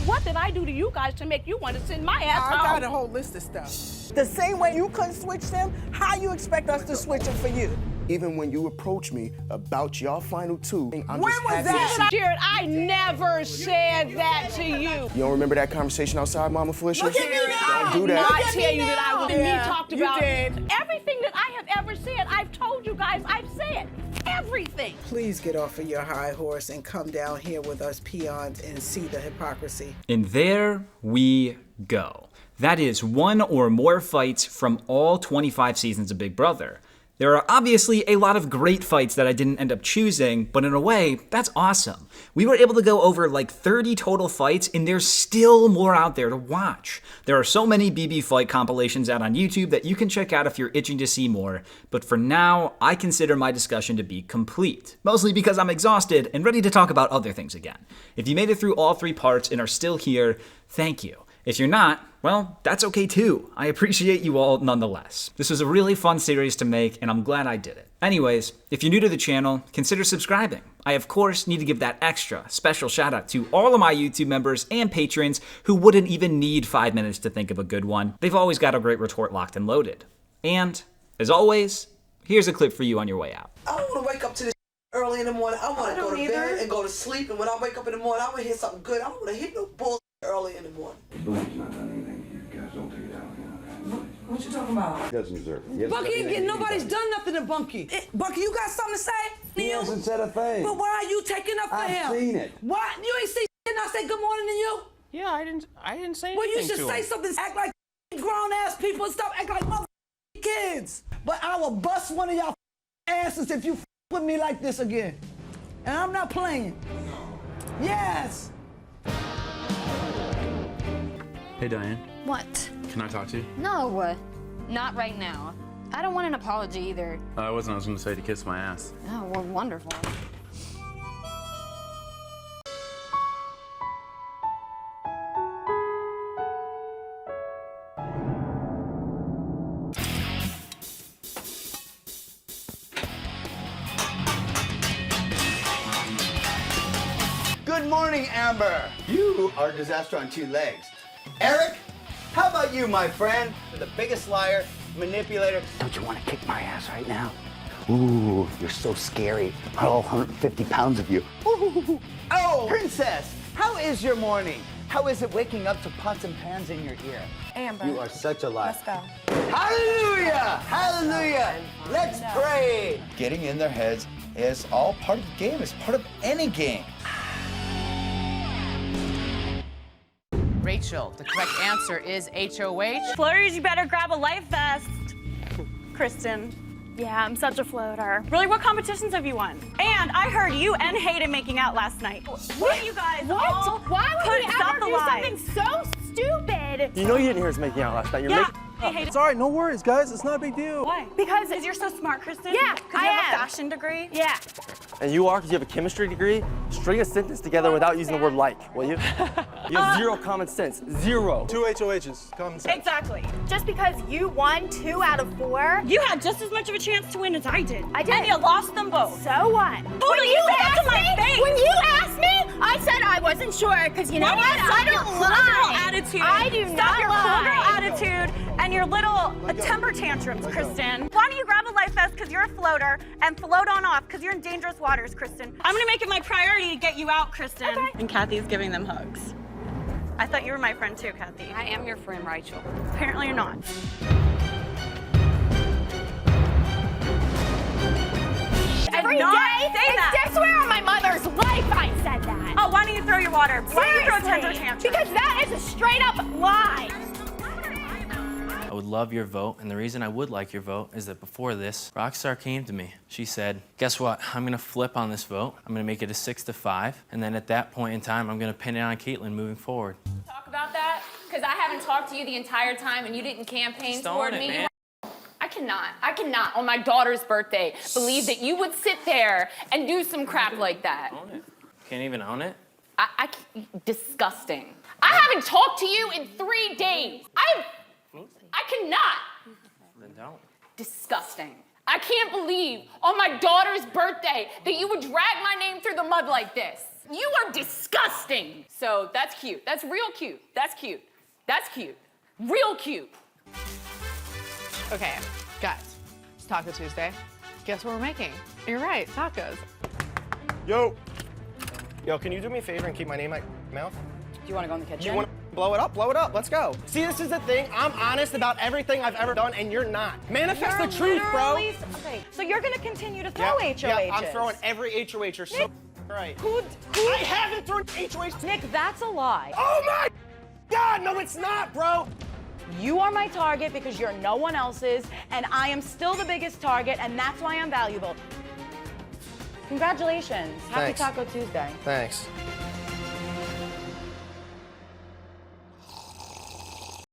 What did I do to you guys to make you want to send my ass home? I got a whole list of stuff. The same way you couldn't switch them, how you expect us to switch them for you? Even when you approach me about y'all final two, I'm When just was happy that? to see. Jared, I never said that to you. You don't remember that conversation outside, Mama Felicia? Look at me now. Don't do that. I tell you that I was me talked you about did. everything that I have ever said. I've told you guys, I've said everything. Please get off of your high horse and come down here with us peons and see the hypocrisy. And there we go. That is one or more fights from all 25 seasons of Big Brother. There are obviously a lot of great fights that I didn't end up choosing, but in a way, that's awesome. We were able to go over like 30 total fights, and there's still more out there to watch. There are so many BB fight compilations out on YouTube that you can check out if you're itching to see more, but for now, I consider my discussion to be complete, mostly because I'm exhausted and ready to talk about other things again. If you made it through all 3 parts and are still here, thank you. If you're not, well, that's okay too. I appreciate you all nonetheless. This was a really fun series to make, and I'm glad I did it. Anyways, if you're new to the channel, consider subscribing. I, of course, need to give that extra special shout out to all of my YouTube members and patrons who wouldn't even need 5 minutes to think of a good one. They've always got a great retort locked and loaded. And, as always, here's a clip for you on your way out. I don't want to wake up to this early in the morning. I want to go to bed and go to sleep, and when I wake up in the morning, I want to hear something good. I don't want to hit no bull early in the morning. What you talking about? He doesn't deserve it. Bucky, nobody's done nothing to Bunky. Bucky, you got something to say? He hasn't said a thing. But why are you taking up for him? I've seen it. Why? You ain't see and I say good morning to you? Yeah, I didn't say anything. Well, you should to say him. something. Act like grown ass people and stop act like mother kids. But I will bust one of y'all asses if you with me like this again. And I'm not playing. Yes. Hey, Diane. What? Can I talk to you? No, not right now. I don't want an apology either. I was going to say to kiss my ass. Oh, well, wonderful. Good morning, Amber. You are a disaster on 2 legs. Eric, how about you, my friend? You're the biggest liar, manipulator. Don't you want to kick my ass right now? Ooh, you're so scary. All 150 pounds of you. Ooh. Oh, princess, how is your morning? How is it waking up to pots and pans in your ear? Amber. You are such a liar. Let's go. Hallelujah! Hallelujah! Let's pray! Getting in their heads is all part of the game. It's part of any game. Rachel, the correct answer is HOH. Floaters, you better grab a life vest. Kristen. Yeah, I'm such a floater. Really, what competitions have you won? And I heard you and Hayden making out last night. What? You guys all Why would we stop ever the do lies. something so stupid? You know you didn't hear us making out last night. You're making. It's all right, no worries, guys. It's not a big deal. Why? Because you're so smart, Kristen. Yeah, Because you have a fashion degree. Yeah. And you are because you have a chemistry degree. String a sentence together without using the word like, will you? You have zero common sense. Zero. 2 HOHs. Common sense. Exactly. Just because you won 2 out of 4. You had just as much of a chance to win as I did. I did. And you lost them both. So what? When you asked me, when you asked me, I said I wasn't sure because you know what? I don't lie. Attitude. I do Stop not your lie. cool girl attitude and your little temper tantrums, Kristen. Why don't you grab a life vest because you're a floater and float on off because you're in dangerous waters, Kristen. I'm gonna make it my priority to get you out, Kristen. Okay. And Kathy's giving them hugs. I thought you were my friend too, Kathy. I am your friend, Rachel. Apparently you're not. Every day? It's swear on my mother's life I said that. Oh, why don't you throw your water? Why don't you throw a temper Seriously. tantrum? Because that is a straight up lie. I would love your vote, and the reason I would like your vote is that before this, Rockstar came to me. She said, guess what? I'm gonna flip on this vote. I'm gonna make it a 6-5, and then at that point in time, I'm gonna pin it on Caitlyn moving forward. Talk about that, because I haven't talked to you the entire time and you didn't campaign Just toward own it, me. man. I cannot, on my daughter's birthday, believe that you would sit there and do some crap like that. Own it. Can't even own it? Disgusting. I haven't talked to you in 3 days. I cannot. Then don't. Disgusting. I can't believe on my daughter's birthday that you would drag my name through the mud like this. You are disgusting. So that's cute. That's real cute. That's cute. That's cute. Real cute. Okay, guys, it's Taco Tuesday. Guess what we're making? You're right, tacos. Yo, can you do me a favor and keep my name out your mouth? Do you want to go in the kitchen? You want to blow it up? Blow it up. Let's go. See, this is the thing. I'm honest about everything I've ever done, and you're not. Manifest the truth, bro. Okay, so you're gonna continue to throw HOHs. Yeah, I'm throwing every HOH. You're so right. I haven't thrown HOH. Nick, that's a lie. Oh my God, no, it's not, bro. You are my target because you're no one else's, and I am still the biggest target, and that's why I'm valuable. Congratulations. Happy Thanks. Taco Tuesday. Thanks.